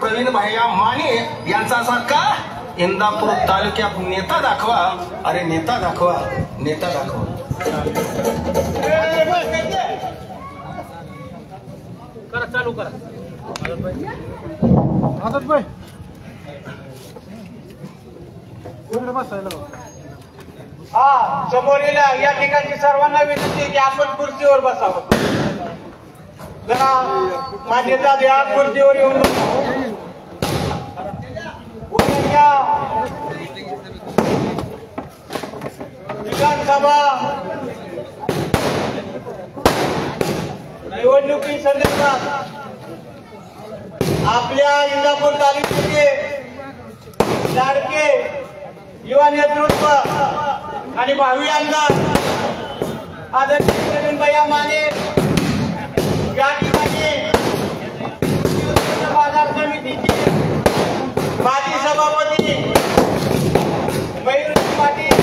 प्रवीण भैया माने यांचा सारखा इंदापूर तालुक्यात नेता दाखवा. अरे नेता दाखवा, नेता दाखवा. करा चालू करा. आदत भाई हा समोरील या ठिकाणी सर्वांना विनंती की आपण खुर्चीवर बसावं. जरा मान्यता द्या, खुर्चीवर येऊन विधानसभा निवडणुकी संदर्भात आपल्या इंदापूर तालुक्याचे लाडके युवा नेतृत्व आणि भावी आमदार आदरणीय प्रवीण भैया माने या ठिकाणी बाजार समितीचे माजी सभापती मयूर पाटील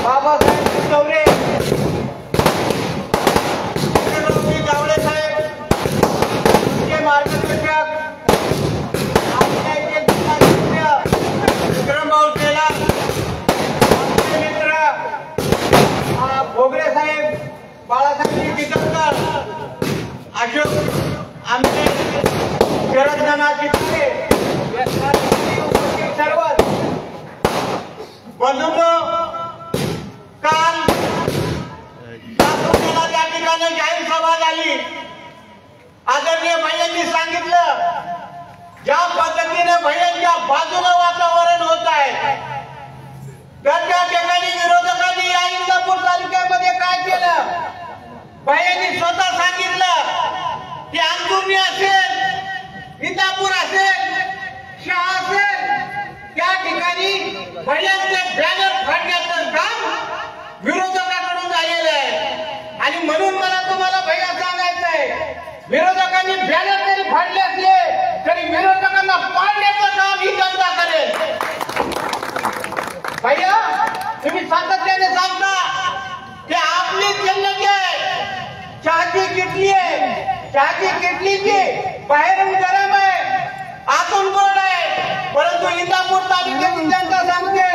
बाबासाहेब चौरे जावळे साहेब के मार्गदर्शक विक्रम भाऊ केला मित्र भोगरे साहेब, बाळासाहेब किचनकर, अशोक आमचे शरद नाना चित्रे सर्वच बंधूंनो, काल त्या ठिकाणी जाहीर सभा झाली. आदरणीय भैयांनी सांगितलं ज्या पद्धतीने भैयांच्या बाजूला वातावरण होत आहे, तर त्या ठिकाणी विरोधकांनी या इंदापूर तालुक्यामध्ये काय केलं, भैयांनी स्वतः सांगितलं की लातूर असेल, इंदापूर असेल, शहा असेल, त्या ठिकाणी भैयांचे बॅनर फाडण्याचं काम विरोधकांकडून झालेलं आहे. आणि म्हणून मला तुम्हाला भैया सांगायचं आहे, विरोधकांनी बॅनर जरी फाडले असले तरी विरोधकांना पाडण्याचं काम ही जनता करेल. भैया तुम्ही सातत्याने सांगता की आपली जन्नत आहे, चहाची किटली आहे, चहाची किटलीची बाहेरून गरम आहे, आतून गोड आहे. परंतु इंदापूर तालुक्याची जनता सांगते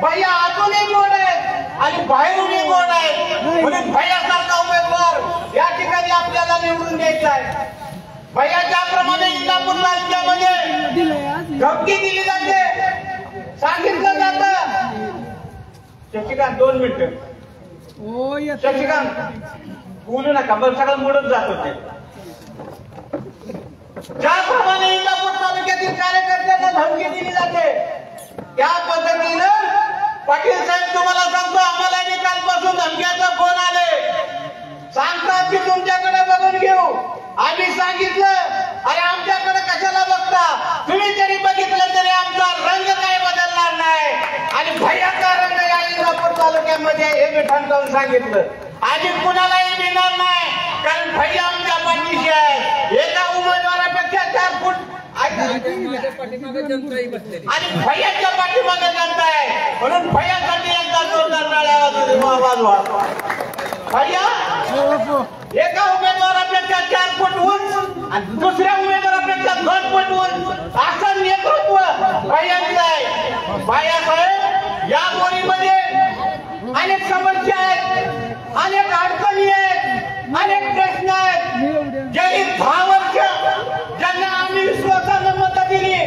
भैया आतूनही गोड आहे आणि बाहेरूनही गोड आहे. म्हणून भैयासारखा उमेदवार या ठिकाणी आपल्याला निवडून द्यायचा आहे. भैया ज्याप्रमाणे इंदापूर तालुक्यामध्ये धमकी दिली जाते, सांगितलं जातं. शशिकांत 2 मिनिटं. शशिकांत बोलू नका, मग सगळं मोडत जात होते. ज्याप्रमाणे इंदापूर तालुक्यातील कार्यकर्त्यांना धमकी दिली जाते त्या पद्धतीनं पाटील साहेब तुम्हाला सांगतो, आम्हाला कालपासून धमक्याचा फोन आले. सांगतात की तुमच्याकडे बघून घेऊ. आम्ही सांगितलं अरे आमच्याकडे कशाला बघता, तुम्ही जरी बघितलं तरी आमचा रंग काही बदलणार नाही. आणि भैयाचा रंग या इंदापूर तालुक्यामध्ये हे मी ठणकावून सांगितलं. आम्ही कुणालाही देणार नाही, कारण भैया आमच्या पाठीशी आहे. एका उमेदवारापेक्षा 4 फूट आणि भैयाच्या पाठीमागे जनता आहे. म्हणून भैयासाठी एकदा जोरदार टाळ्या वाजवा. भैया एका उमेदवारापेक्षा 4 फूट उंच आणि दुसऱ्या उमेदवारापेक्षा 2 फूट उंच असं नेतृत्व भैयांचं आहे. भैयासाहेब या बोरीमध्ये अनेक समस्या आहेत, अनेक अडचणी आहेत, अनेक प्रश्न आहेत. गेली 10 वर्ष ज्यांना आम्ही विश्वासानं मतं दिली,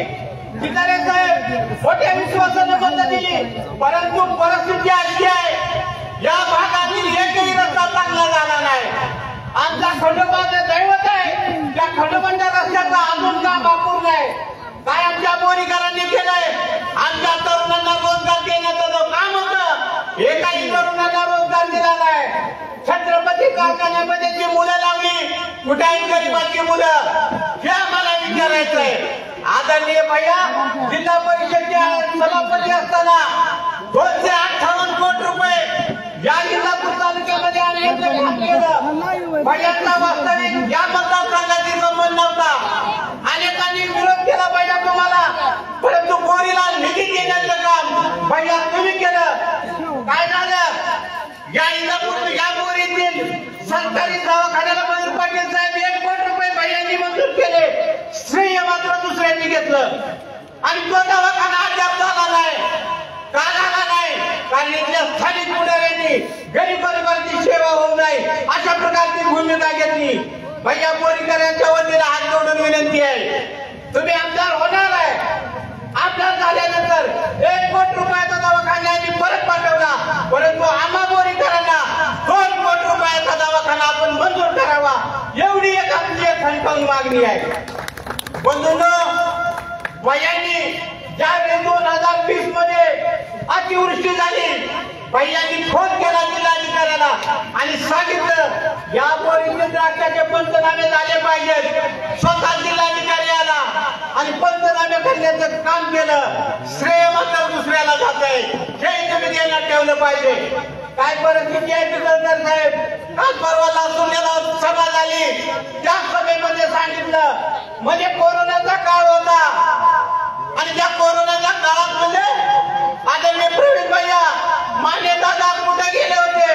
जितारे साहेब मोठ्या विश्वासानं मतं दिली, परंतु परिस्थिती अशी आहे या भागातील एकही रस्ता चांगला झाला नाही. आमचा खंडोबाचं दैवत आहे, त्या खंडोबाच्या रस्त्याचा अजून काम अपूर्ण आहे. काय आमच्या बोरीकरांनी केलंय, आमच्या तरुणांना रोजगार देण्याचं जो काम होतं एकाही तरुणांना रोजगार दिला नाही. छत्रपती कारखान्यामध्ये जी मुलं लावली, कुठे आहेत गरिबाची मुलं हे आम्हाला विचारायचंय. आदरणीय भैया जिल्हा परिषदच्या सभापती असताना 258 कोटी रुपये या इंदापूर तालुक्यामध्ये आम्ही काम केलं. भैयांचा वास्तविक या मतदारसंघाशी संबंध नव्हता. अनेकांनी विरोध केला भैया तुम्हाला, परंतु बोरीला निधी देण्याचं काम भैया तुम्ही केलं. काय झालं, या इंदापूर या बोरीतील सरकारी दवाखान्याला मंजूर पाटील साहेब 1 कोटी रुपये भैयांनी मंजूर केले. श्रेय मात्र दुसऱ्यांनी घेतलं आणि तो दवाखाना अद्याप झाला नाही. का झाला नाही, कारण इथल्या स्थानिक पुढाऱ्यांनी गरीब गरिबांची सेवा होऊ नये अशा प्रकारची भूमिका घेतली. भैया बोरीकर यांच्या वतीने हात जोडून विनंती आहे, तुम्ही आमदार होणार आहे, आमदार झाल्यानंतर 1 कोटी रुपयाचा दवाखान्याने परत पाठवला, परंतु आम्हा बोरीकरांना 2 कोटी रुपयाचा दवाखाना आपण मंजूर करावा एवढी एक आमची ठणकावून मागणी आहे. बंधूंनो, भैयांनी ज्यावेळी 2020 मध्ये अतिवृष्टी झाली, भैयांनी फोन केला जिल्हाधिकाऱ्याला आणि सांगितलं या बोरीच्या द्राक्षाचे पंचनामे झाले पाहिजेत. स्वतः जिल्हाधिकारी आला आणि पंचनामे करण्याचं काम केलं. श्रेय मात्र दुसऱ्याला जात आहे, हे तुम्ही देण्यात ठेवलं पाहिजे. काय परिस्थिती आहे बिल्डर साहेब, काल परवा लासूरला सभा झाली, त्या सभेमध्ये सांगितलं म्हणजे कोरोनाचा काळ होता आणि त्या कोरोनाच्या काळात म्हणजे आदरणीय प्रवीण भैया माने दादा कुठे गेले होते,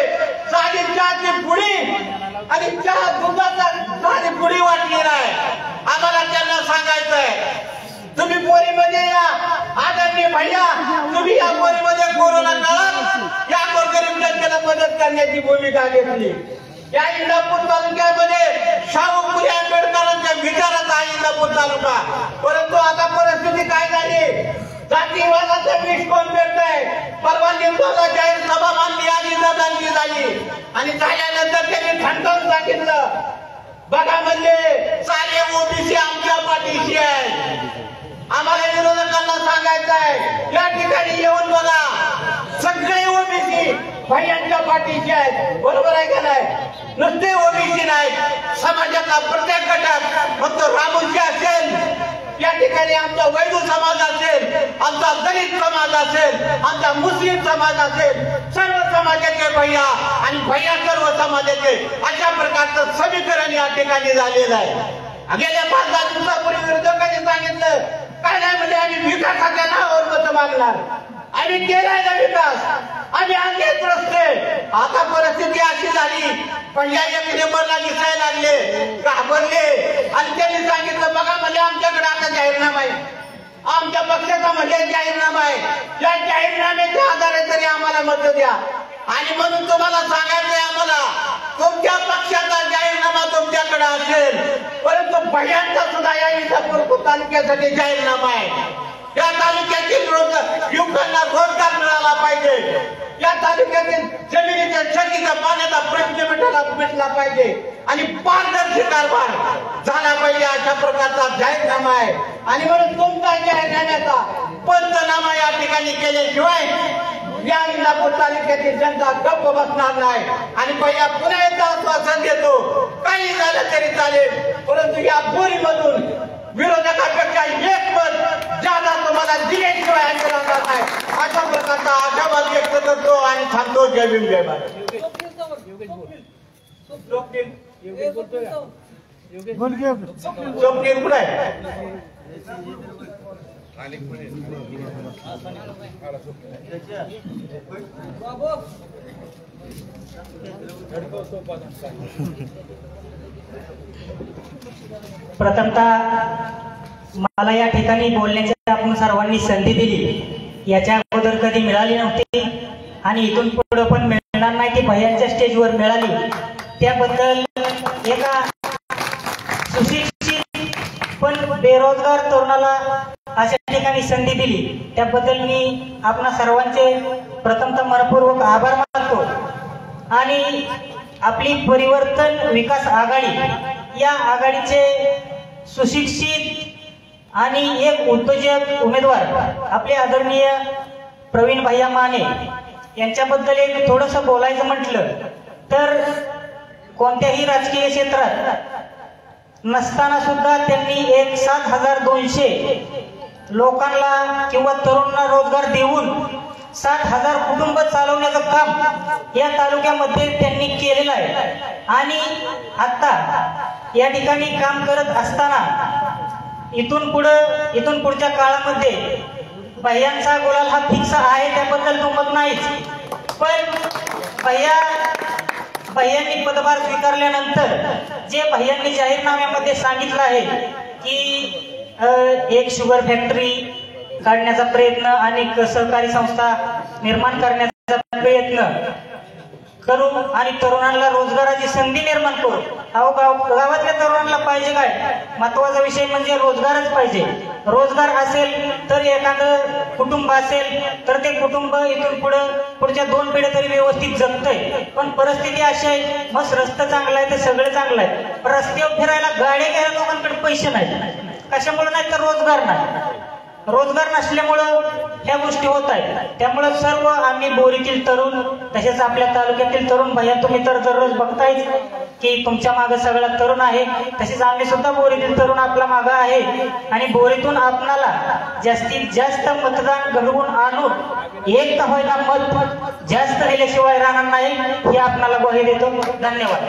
साधी चहाची पुडी आणि चहा दुधाचा साधी पुडी वाटली नाही. आम्हाला त्यांना सांगायचंय तुम्ही बोरीमध्ये या. आदरणीय भैया तुम्ही या बोरीमध्ये कोरोना काळात या गोरगरीब जनतेला मदत करण्याची भूमिका घेतली. या इंदापूर तालुक्यामध्ये शाहू फुले आंबेडकरांच्या विचाराचा आहे इंदापूर तालुका. परंतु आता परिस्थिती काय झाली, जातीवादाचं विष कोण पेटतंय. परवा निमगावला जाहीर सभा मांडली, आदिदादांची झाली आणि झाल्यानंतर त्यांनी ठणकावून सांगितलं बघा म्हणजे सारे ओबीसी आमच्या पाठीशी आहे. आम्हाला विरोधकांना सांगायचं आहे या ठिकाणी येऊन बघा, सगळे ओबीसी भैयांच्या पाठीशी आहेत. बरोबर आहे का नाही, नुसते ओबीसी नाही, समाजातला प्रत्येक घटक आमचा वैदू समाज असेल, आमचा दलित समाज असेल, आमचा मुस्लिम समाज असेल, सर्व समाजाचे भैया आणि भैया सर्व समाजाचे अशा प्रकारचं समीकरण या ठिकाणी झालेलं आहे. गेल्या 5-10 दिवसापूर्वी विरोधकांनी सांगितलं काय नाही म्हणजे आम्ही विकासाच्या नावावर मतं मागणार, आम्ही केलाय ना विकास, आम्ही आणलेच रस्ते. आता परिस्थिती अशी झाली पहिल्या 1 नंबरला दिसायला लागले, घाबरले आणि त्यांनी सांगितलं बघा म्हणजे आमच्याकडे आता जाहीरनामा आहे, आमच्या पक्षाचा म्हणजे जाहीरनामा आहे, या जाहीरनाम्याच्या आधारे तरी आम्हाला मतं द्या. आणि म्हणून तुम्हाला सांगायचंय आम्हाला तुमच्या पक्षाचा जाहीरनामा तुमच्याकडे असेल, परंतु भैयांचा सुद्धा या इंदापूर तालुक्यासाठी जाहीरनामा आहे. या तालुक्यातील युवकांना रोजगार मिळाला पाहिजे, या तालुक्यातील जमिनीच्या शेतीचा पाण्याचा प्रश्न मिटला पाहिजे आणि पारदर्शी कारभार झाला पाहिजे अशा प्रकारचा जाहीरनामा आहे. आणि म्हणून तुमचा जाहीरनाम्याचा पंचनामा या ठिकाणी केल्याशिवाय या इंदापूर तालुक्यातील जनता गप्प बसणार नाही. आणि पहिल्या पुन्हा एकदा आश्वासन देतो काही झालं तरी चालेल, परंतु या बोरीमधून विरोधकापेक्षा एक मत जादा तुम्हाला दिल्याशिवाय आंदोलन नाही अशा प्रकारचा आशावाद व्यक्त करतो आणि थांबतो. जय भीम जय भारत. स्वप्नील कुठे आहे? प्रथमतः मला या ठिकाणी बोलण्याची आपण सर्वांनी संधी दिली, याच्या अगोदर कधी मिळाली नव्हती आणि इथून पुढे पण मिळणार नाही. ती भैयांच्या स्टेजवर मिळाली त्याबद्दल एका सुशिक्षित पण बेरोजगार तरुणाला अशा ठिकाणी संधी दिली त्याबद्दल मी आपणा सर्वांचे प्रथमतः मनपूर्वक आभार मानतो. आणि आपली परिवर्तन विकास आघाडी या आघाडीचे सुशिक्षित आणि एक उद्योजक उमेदवार आपले आदरणीय प्रवीण भैया माने यांच्याबद्दल एक थोडंसं बोलायचं म्हटलं तर कोणत्याही राजकीय क्षेत्रात नसताना सुद्धा त्यांनी एक 7,200 लोकांना किंवा तरुणांना रोजगार देऊन 7,000 कुटुंब चालवण्याचं काम या तालुक्यामध्ये त्यांनी केलेलं आहे. आणि आता या ठिकाणी काम करत असताना इथून पुढच्या काळामध्ये भैयांचा गुलाल हा फिक्स आहे, त्याबद्दल दुमत नाहीच. पण भैयांनी पदभार स्वीकारल्यानंतर जे भैयांनी जाहीरनाम्यामध्ये सांगितलं आहे की एक शुगर फॅक्टरी काढण्याचा प्रयत्न आणि सहकारी संस्था निर्माण करण्याचा प्रयत्न करू आणि तरुणांना रोजगाराची संधी निर्माण करू. अहो गावातल्या तरुणांना पाहिजे काय? महत्वाचा विषय म्हणजे रोजगारच पाहिजे. रोजगार असेल तर एखादं कुटुंब असेल तर ते कुटुंब इथून पुढच्या 2 पिढ्या तरी व्यवस्थित जगतंय. पण परिस्थिती अशी आहे मस्त रस्ता चांगला आहे तर सगळं चांगलं आहे, पण रस्त्यावर फिरायला गाड्या घ्यायला लोकांकडे पैसे नाहीत. कशामुळे नाही तर रोजगार नाही. रोजगार नसल्यामुळं ह्या गोष्टी होत आहेत. त्यामुळे सर्व आम्ही बोरीतील तरुण तसेच आपल्या तालुक्यातील तरुण भैया तुम्ही तर दररोज बघतायच की तुमच्या मागे सगळा तरुण आहे, तसेच आम्ही सुद्धा बोरीतील तरुण आपला मागे आहे. आणि बोरीतून आपणाला जास्तीत जास्त मतदान घडवून आणून एक तर होईना मत जास्त दिल्याशिवाय राहणार नाही हे आपणाला ग्वाही देतो. धन्यवाद.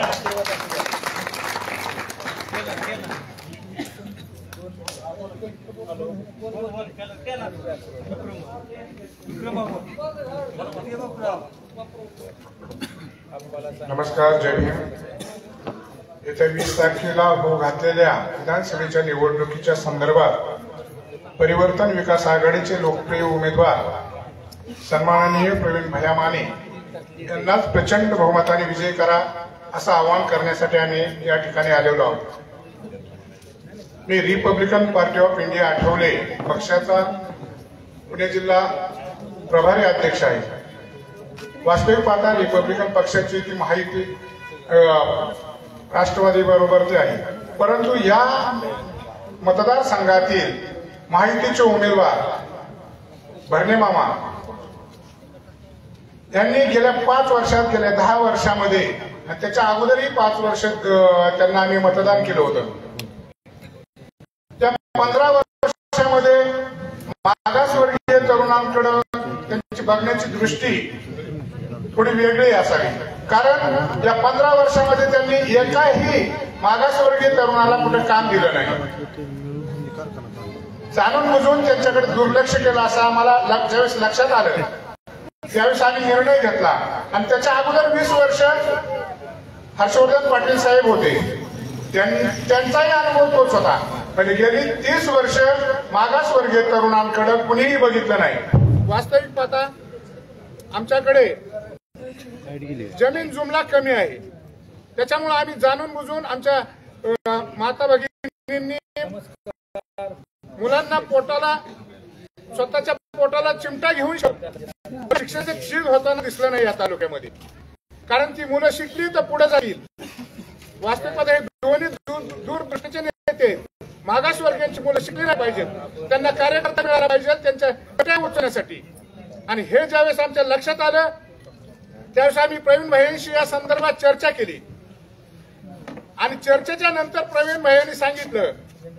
नमस्कार, जय भीम. येत्या 20 तारखेला होऊ घातलेल्या विधानसभेच्या निवडणुकीच्या संदर्भात परिवर्तन विकास आघाडीचे लोकप्रिय उमेदवार सन्माननीय प्रवीण भैया माने यांनाच प्रचंड बहुमताने विजयी करा असं आवाहन करण्यासाठी आम्ही या ठिकाणी आलेलो आहोत. मी Republican Party of India Athawale पक्षाचा पुणे जिल्हा प्रभारी अध्यक्ष आहे. वास्तविक पाहता रिपब्लिकन पक्षाची ती माहिती राष्ट्रवादी बरोबरची आहे, परंतु या मतदारसंघातील माहितीचे उमेदवार भरणे मामा यांनी गेल्या 5 वर्षात गेल्या 10 वर्षामध्ये त्याच्या अगोदरही 5 वर्ष त्यांना आम्ही मतदान केलं होतं. त्या 15 वर्ष वर्षामध्ये मागासवर्गीय तरुणांकडे त्यांची बघण्याची दृष्टी थोडी वेगळी असावी, कारण या 15 वर्षामध्ये त्यांनी एकाही मागासवर्गीय तरुणाला कुठे काम दिलं नाही. जाणून बुजून त्यांच्याकडे दुर्लक्ष केलं असं आम्हाला ज्यावेळेस लक्षात आलं त्यावेळेस आम्ही निर्णय घेतला. आणि त्याच्या अगोदर 20 वर्ष हर्षवर्धन पाटील साहेब होते, त्यांचाही अनुभव तोच होता. म्हणजे गेली 30 वर्ष मागासवर्गीय तरुणांकडे कुणीही बघितलं नाही. वास्तविक पाहता आमच्याकडे जमीन जुमला कमी आहे, त्याच्यामुळे आम्ही जाणून बुजून आमच्या माता भगिनींनी मुलांना पोटाला स्वतःच्या पोटाला चिमटा घेऊन शिक्षणाचं चीज होताना दिसलं नाही या तालुक्यामध्ये, कारण ती मुलं शिकली तर पुढे जाईल. वास्तविकता हे दोन्ही दूरदृष्टीचे नेते मागासवर्गीयांची मुलं शिकली नाही पाहिजेत, त्यांना कार्यकर्ता मिळाला पाहिजे त्यांच्या कट्या उचलण्यासाठी. आणि हे ज्यावेळेस आमच्या लक्षात आलं त्यावेळेस आम्ही प्रवीण भाईंशी या संदर्भात चर्चा केली. आणि चर्चेच्या नंतर प्रवीण भाईंनी सांगितलं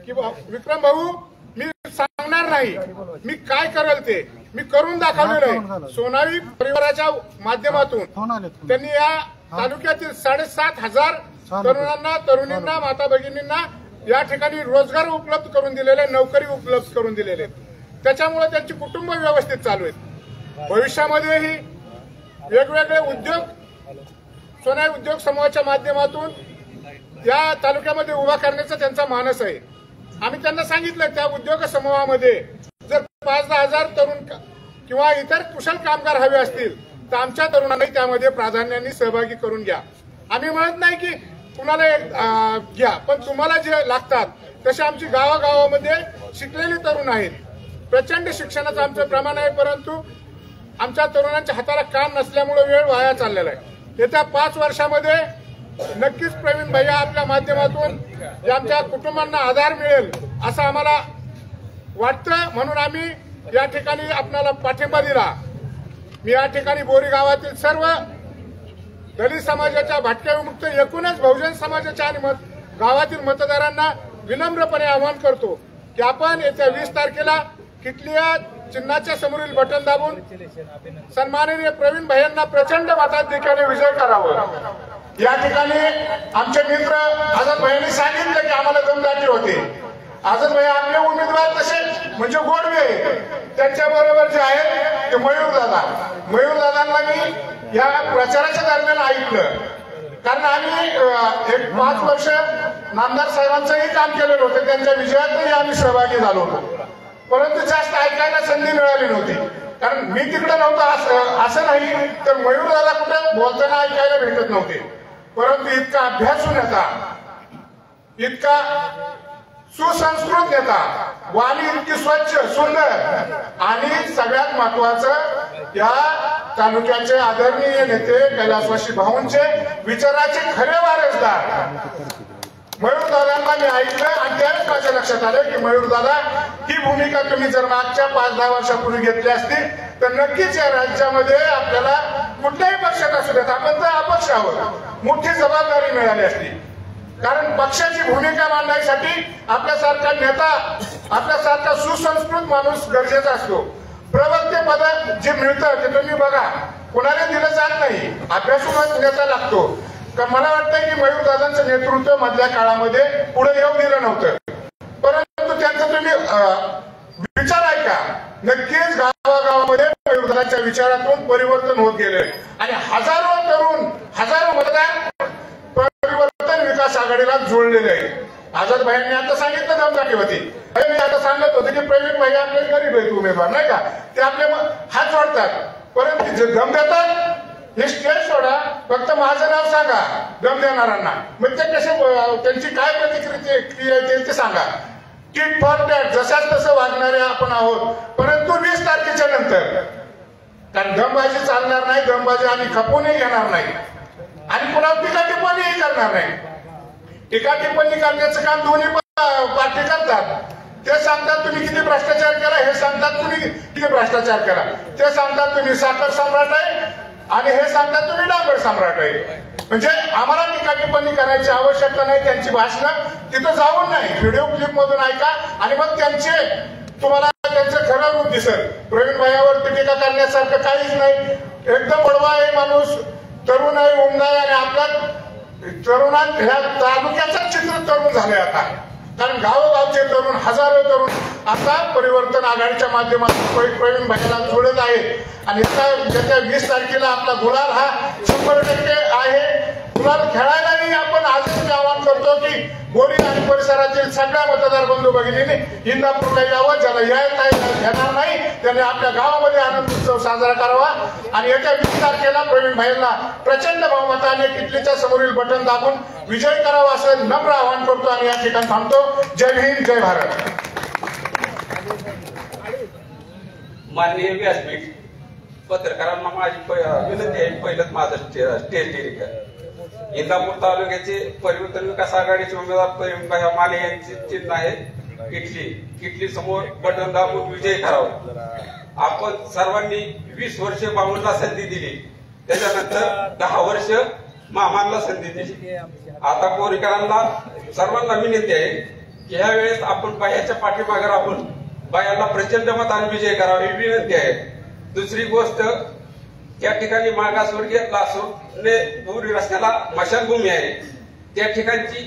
की विक्रम भाऊ मी सांगणार नाही, मी काय करेल ते मी करून दाखवलेलं आहे. सोनाळी परिवाराच्या माध्यमातून त्यांनी या तालुक्यातील 7,500 तरुणांना तरुणींना माता भगिनींना या ठिकाणी रोजगार उपलब्ध करून दिलेले, नोकरी उपलब्ध करून दिलेले, त्याच्यामुळे त्यांची कुटुंब व्यवस्थित चालू आहेत. भविष्यामध्येही वेगवेगळे उद्योग सोनाई उद्योग समूहाच्या माध्यमातून या तालुक्यामध्ये उभा करण्याचा त्यांचा मानस आहे. आम्ही त्यांना सांगितलं त्या उद्योग समूहामध्ये जर 5-10 हजार तरुण किंवा इतर कुशल कामगार हवे असतील तर आमच्या तरुणांनाही त्यामध्ये प्राधान्याने सहभागी करून घ्या. आम्ही म्हणत नाही की कुणाला घ्या, पण तुम्हाला जे लागतात तसे आमची गावागावामध्ये शिकलेली तरुण आहेत. प्रचंड शिक्षणाचं आमचं प्रमाण आहे, परंतु आमच्या तरुणांच्या हाताला काम नसल्यामुळे वेळ वाया चाललेला आहे. येत्या 5 वर्षामध्ये नक्कीच प्रवीण भैया आपल्या माध्यमातून आमच्या कुटुंबांना आधार मिळेल असं आम्हाला वाटतं, म्हणून आम्ही या ठिकाणी आपल्याला पाठिंबा दिला. मी या ठिकाणी बोरी गावातील सर्व दलित समाजाच्या भटक्या विमुक्त एकूणच बहुजन समाजाच्या आणि गावातील मतदारांना विनम्रपणे आवाहन करतो की आपण येत्या 20 तारखेला किटलिया चिन्हाच्या समोरील बटन दाबून सन्माननीय प्रवीण भैयांना प्रचंड मताधिक्याने विजय करावं. या ठिकाणी आमचे मित्र आझाद भाईंनी सांगितलं की आम्हाला दमदाटी होते. आझाद भाई आपले उमेदवार तसे म्हणजे गोडवे, त्यांच्या बरोबर जे आहेत ते मयूर दादांना मी या प्रचाराच्या दरम्यान ऐकलं, कारण आम्ही एक 5 वर्ष नामदार साहेबांचंही काम केलेलं होतं, त्यांच्या विजयातही आम्ही सहभागी झालो होतो, परंतु जास्त ऐकायला संधी मिळाली नव्हती. कारण मी तिकडे नव्हतं असं नाही, तर मयूर दादा कुठे बोलताना ऐकायला भेटत नव्हते, परंतु इतका अभ्यासू नेता, इतका सुसंस्कृत नेता, वाणी इतकी स्वच्छ सुंदर आणि सगळ्यात महत्वाचं या तालुक्याचे आदरणीय नेते कैलासवासी भाऊंचे विचाराचे खरे वारसदार मयूर दादांना मी ऐकलं. आणि त्यावेळेस माझ्या लक्षात आलं की मयूर दादा ही भूमिका तुम्ही जर मागच्या 5-10 वर्षापूर्वी घेतली असती तर नक्कीच या राज्यामध्ये आपल्याला कुठल्याही पक्षात असू देत आपण तर अपक्ष आहोत मोठी जबाबदारी मिळाली असती. कारण पक्षाची भूमिका मांडण्यासाठी आपल्यासारखा नेता, आपल्यासारखा सुसंस्कृत माणूस गरजेचा असतो. प्रवक्ते पद जे मिळतं ते तुम्ही बघा, कोणाला दिलं जात नाही, अभ्यासून नेता लागतो. तर मला वाटतं की मयूर दादांचं नेतृत्व मधल्या काळामध्ये पुढे येऊ दिलं नव्हतं, परंतु त्यांचा तुम्ही विचार ऐका, नक्कीच गावागावामध्ये मयूर दादांच्या विचारातून परिवर्तन होत गेले आणि हजारो तरुण, हजारो मतदार परिवर्तन विकास आघाडीला जोडलेले आहे. आझाद भाईंनी आता सांगितलं दमदाटी होती, मी आता सांगत होते की प्रवीण भाई आपले गरीब आहेत उमेदवार नाही का, ते आपले हात जोडतात, परंतु जे दम देतात हे स्टेज सोडा, फक्त माझं नाव सांगा दम देणाऱ्यांना, मग ते कसे त्यांची काय प्रतिक्रिया आहे ते सांगा. टिट फॉर टॅट जशाच तसं वागणारे आपण आहोत, परंतु 20 तारखेच्या नंतर, कारण दमबाजी चालणार नाही, दमबाजी आम्ही खपवूनही घेणार नाही आणि पुन्हा टीका टिप्पणीही करणार नाही. टीका टिप्पणी करण्याचं काम दोन्ही पार्टी करतात. ते सांगतात तुम्ही किती भ्रष्टाचार केला, हे सांगतात तुम्ही किती भ्रष्टाचार केला, ते सांगतात तुम्ही साखर सम्राट आहे आणि हे सांगतात तुम्ही डांबर सम्राट आहे. म्हणजे आम्हाला टीका टिप्पणी करायची आवश्यकता नाही, त्यांची भाषणं तिथं जाऊन नाही, व्हिडिओ क्लिप मधून ऐका आणि मग त्यांचे तुम्हाला त्यांचं खरं रूप दिसेल. प्रवीण भाईवर टीका करण्यासारखं काहीच नाही. एकदम बडवा आहे माणूस, तरुण आहे, उमदा आहे. आणि आपल्या तरुणात ह्या तालुक्याचं चित्र तरुण झालंय आता. कारण गावोगावचे तरुण, हजारो तरुण आता परिवर्तन आघाडीच्या माध्यमातून प्रवीण भाईला जोडत आहेत. आणि येत्या 20 तारखेला आपला गुलाल हा 100% आहे. गुलाल खेळायलाही आपण आजच आवाहन करतो की बोरी आणि परिसरातील सगळ्या मतदार बंधू भगिनींनी इंदापूरला यावं. ज्याला येणार नाही त्याने आपल्या गावामध्ये आनंद उत्सव साजरा करावा. आणि येत्या 20 तारखेला प्रवीण भाईंना प्रचंड बहुमताने किटलीच्या समोरील बटन दाबून विजय करावा असं नम्र आवाहन करतो आणि या ठिकाणी थांबतो. जय हिंद, जय भारत. माननीय व्यासपीठ, पत्रकारांना माझी विनंती आहे. पहिलंच माझं स्टेज डिरेक्ट आहे. इंदापूर तालुक्याचे परिवर्तन विकास आघाडीचे उमेदवार प्रवीण भाई माने यांचे चिन्ह आहे किटली समोर बटन दाबून विजय करावा. आपण सर्वांनी 20 वर्ष मामांना संधी दिली, त्याच्यानंतर 10 वर्ष मामांना संधी दिली. आता कोरीकरांना सर्वांना विनंती आहे की ह्या वेळेस आपण बाह्याच्या पाठीमागे राहून बायांना प्रचंड मताने विजय करावा ही विनंती आहे. दुसरी गोष्ट, त्या ठिकाणी मागासवर्गीय लासूरने बोरी रस्त्याला मशानभूमी आहे. त्या ठिकाणची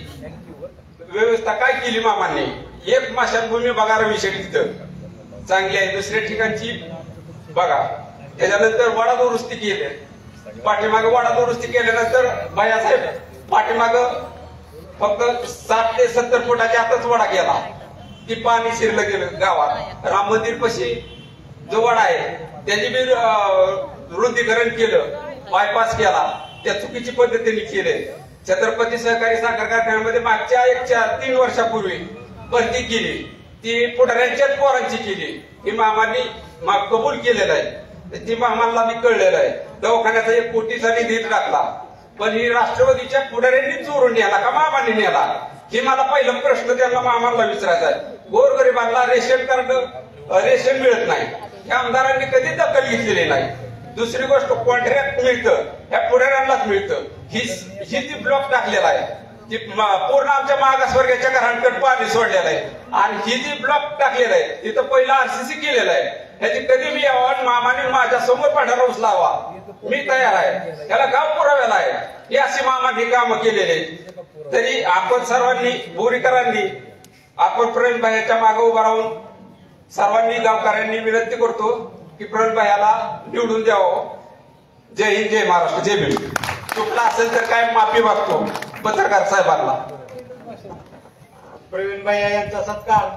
व्यवस्था काय केली मामांनी? एक मशानभूमी बघा रविशेठ तिथं चांगली आहे, दुसऱ्या ठिकाणची बघा. त्याच्यानंतर वडा दुरुस्ती केली, पाठीमागे वडा दुरुस्ती केल्यानंतर बायासाहेब पाठीमाग फक्त 60 ते 70 फुटाच्या आतच वडा गेला. ती पाणी शिरलं गेलं गावात. राम मंदिर पशी जो वडा आहे त्याची बी रुंदीकरण केलं, बायपास केला, त्या चुकीची पद्धतीने केले. छत्रपती सहकारी साखर कारखान्यामध्ये मागच्या 3 वर्षापूर्वी भरती केली, ती पुढाऱ्यांच्याच पोरांची केली. ही मामांनी कबूल केलेलं आहे, ती मामांना मी कळलेलं आहे. दवाखान्याचा 1 कोटीचा निधी टाकला, पण ही राष्ट्रवादीच्या पुढाऱ्यांनी चोरून नेला का मामांनी नेला? हे मला पहिला प्रश्न त्यांना मामांना विचारायचा आहे. गोरगरिबांना रेशन कार्ड, रेशन मिळत नाही, या आमदारांनी कधी दखल घेतलेली नाही. दुसरी गोष्ट, कॉन्ट्रॅक्ट मिळतं ह्या पुढाऱ्यांनाच मिळतं. ही जी ब्लॉक टाकलेला आहे ती पूर्ण आमच्या मागासवर्गाच्या घरांकडे पाणी सोडलेलं आहे. आणि ही जी ब्लॉक टाकलेला आहे तिथं पहिला RCC केलेला आहे. ह्याची कधी मी यावं, मामाने माझ्या समोर पांढरा उचलावा, मी तयार आहे. त्याला गाव पुराव्याला आहे. ही अशी मामांनी कामं केलेली आहेत. तरी आपण सर्वांनी, बोरीकरांनी, आपण प्रवीण भाईच्या मागे उभा राहून सर्वांनी गावकऱ्यांनी विनंती करतो की प्रवीण भाईला निवडून द्यावं. जय हिंद, जय महाराष्ट्र, जय भीम. चुकला असेल तर काय माफी मागतो पत्रकार साहेबांना. प्रवीण भाई यांचा सत्कार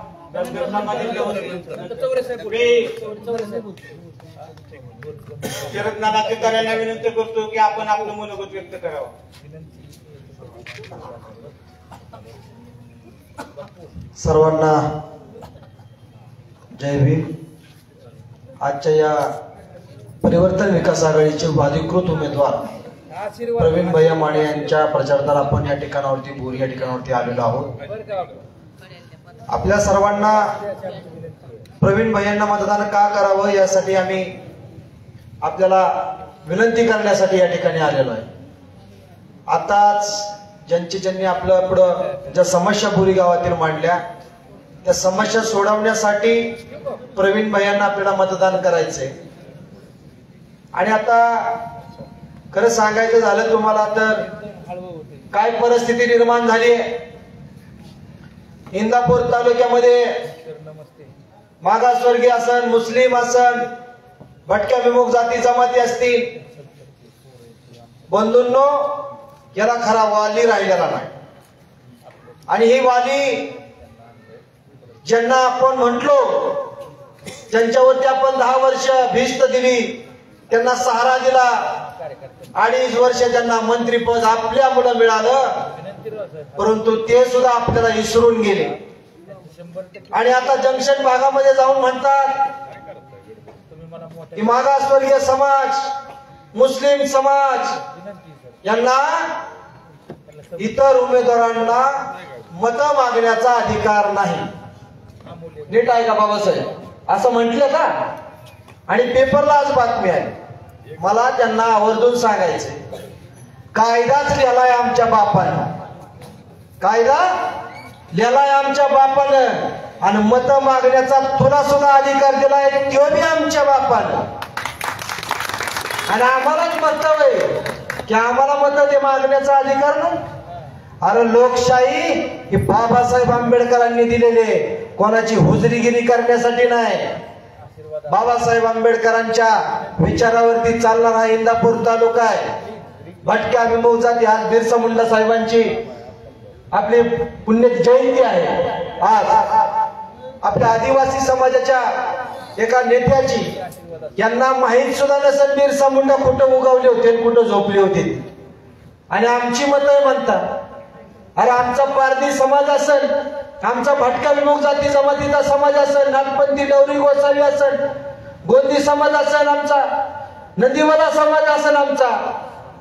शरद नाना तुकारांना विनंती करतो की आपण आपलं मनोगत व्यक्त करावं. सर्वांना जय भीम. आजच्या या परिवर्तन विकास आघाडीचे अधिकृत उमेदवार प्रवीण भैया माने यांच्या प्रचारार्थ आपण या ठिकाणावरती बोरी या ठिकाणावरती आलेलो आहोत. आपल्या सर्वांना प्रवीण भैयांना मतदान का करावं यासाठी आम्ही आपल्याला विनंती करण्यासाठी या ठिकाणी आलेलो आहे. आताच ज्यांनी आपल्या पुढं ज्या समस्या बोरी गावातील मांडल्या त्या समस्या सोडवण्यासाठी प्रवीण भैयांना आपल्याला मतदान करायचंय. आणि आता खरं सांगायचं झालं तुम्हाला तर काय परिस्थिती निर्माण झाली आहे. इंदापूर तालुक्यामध्ये मागासवर्गीय असन, मुस्लिम असन, भटक्या विमुख जाती जमाती असतील, बंधूंनो याला खरा वाली राहिलेला नाही. आणि ही वाली ज्यांना आपण म्हटलो, ज्यांच्यावरती आपण 10 वर्ष भिस्त दिली, त्यांना सहारा दिला, 2.5 वर्ष त्यांना मंत्रीपद आपल्यामुळे मिळालं, परंतु ते सुद्धा आपल्याला विसरून गेले. आणि आता जंक्शन भागामध्ये जाऊन म्हणतात की मागासवर्गीय समाज, मुस्लिम समाज यांना इतर उमेदवारांना मत मागण्याचा अधिकार नाही. नीट आहे का बाबासाहेब? असं म्हटलं का? आणि पेपरला आज बातमी आहे. मला त्यांना आवर्जून सांगायचंय, कायदाच लिहिलाय आमच्या बापानं, कायदा लिहिलाय आमच्या बापानं. आणि मत मागण्याचा तुला सुद्धा अधिकार दिलाय, तो बी आमच्या बापानं. आणि आम्हालाच म्हणतं की आम्हाला मत ते मागण्याचा अधिकार नाही. अरे लोकशाही ही बाबासाहेब आंबेडकरांनी दिलेली, कोणाची हुजरीगिरी करण्यासाठी नाही. बाबासाहेब आंबेडकरांच्या विचारावरती चालणारा हा इंदापूर तालुका आहे. भटक्या विमुक्त जाती, आज बिरसा मुंडा साहेबांची आपली पुण्य जयंती आहे. आज आपल्या आदिवासी समाजाच्या एका नेत्याची, यांना माहीत सुद्धा नसेल बिरसा मुंडा कुठं उगवले होते, कुठं झोपले होते. आणि आमची मतं म्हणतात, अरे आमचा पारधी समाज असेल, आमचा भटका विमुक्त जाती जमातीचा समाज असेल, नागपंथी डवरी गोसावी असेल, गोंदी समाज असेल, आमचा नदीवाला समाज असेल आमचा.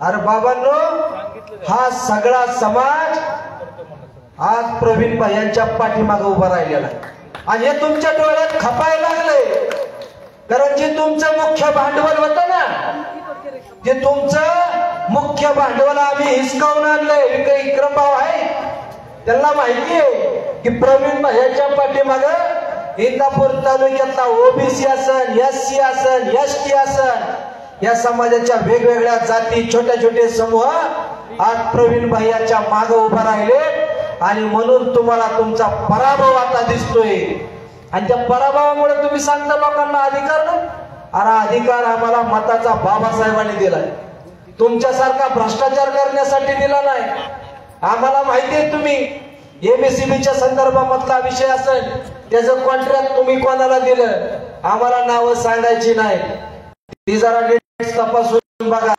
अरे बाबांनो, हा सगळा समाज आज प्रवीण भाई यांच्या पाठीमागे उभा राहिलेला आहे. आणि हे तुमच्या डोळ्यात खपायला लागले, कारण जे तुमचं मुख्य भांडवल होतं ना, ते तुमचं मुख्य भांडवल आम्ही हिसकावून आणलंय. विक्रम भाऊ आहे, त्यांना माहिती आहे की प्रवीण भाईच्या पाठीमागं इंदापूर तालुक्यातला ओबीसी असन, एससी असन, एसटी असन, या समाजाच्या वेगवेगळ्या जाती, छोटे छोटे समूह आज प्रवीण भाईच्या मागे उभा राहिले. आणि म्हणून तुम्हाला तुमचा पराभव आता दिसतोय. आणि त्या पराभवामुळे तुम्ही सांगता लोकांना अधिकार नाही. अरे अधिकार आम्हाला मताचा बाबासाहेबांनी दिलाय, तुमच्यासारखा भ्रष्टाचार करण्यासाठी दिला नाही. आम्हाला माहिती आहे तुम्ही एमएससीबीच्या संदर्भामधला विषय असेल, त्याचं कॉन्ट्रॅक्ट तुम्ही कोणाला दिलं, आम्हाला नावं सांगायची नाही. ती जरा नीट तपासून बघा.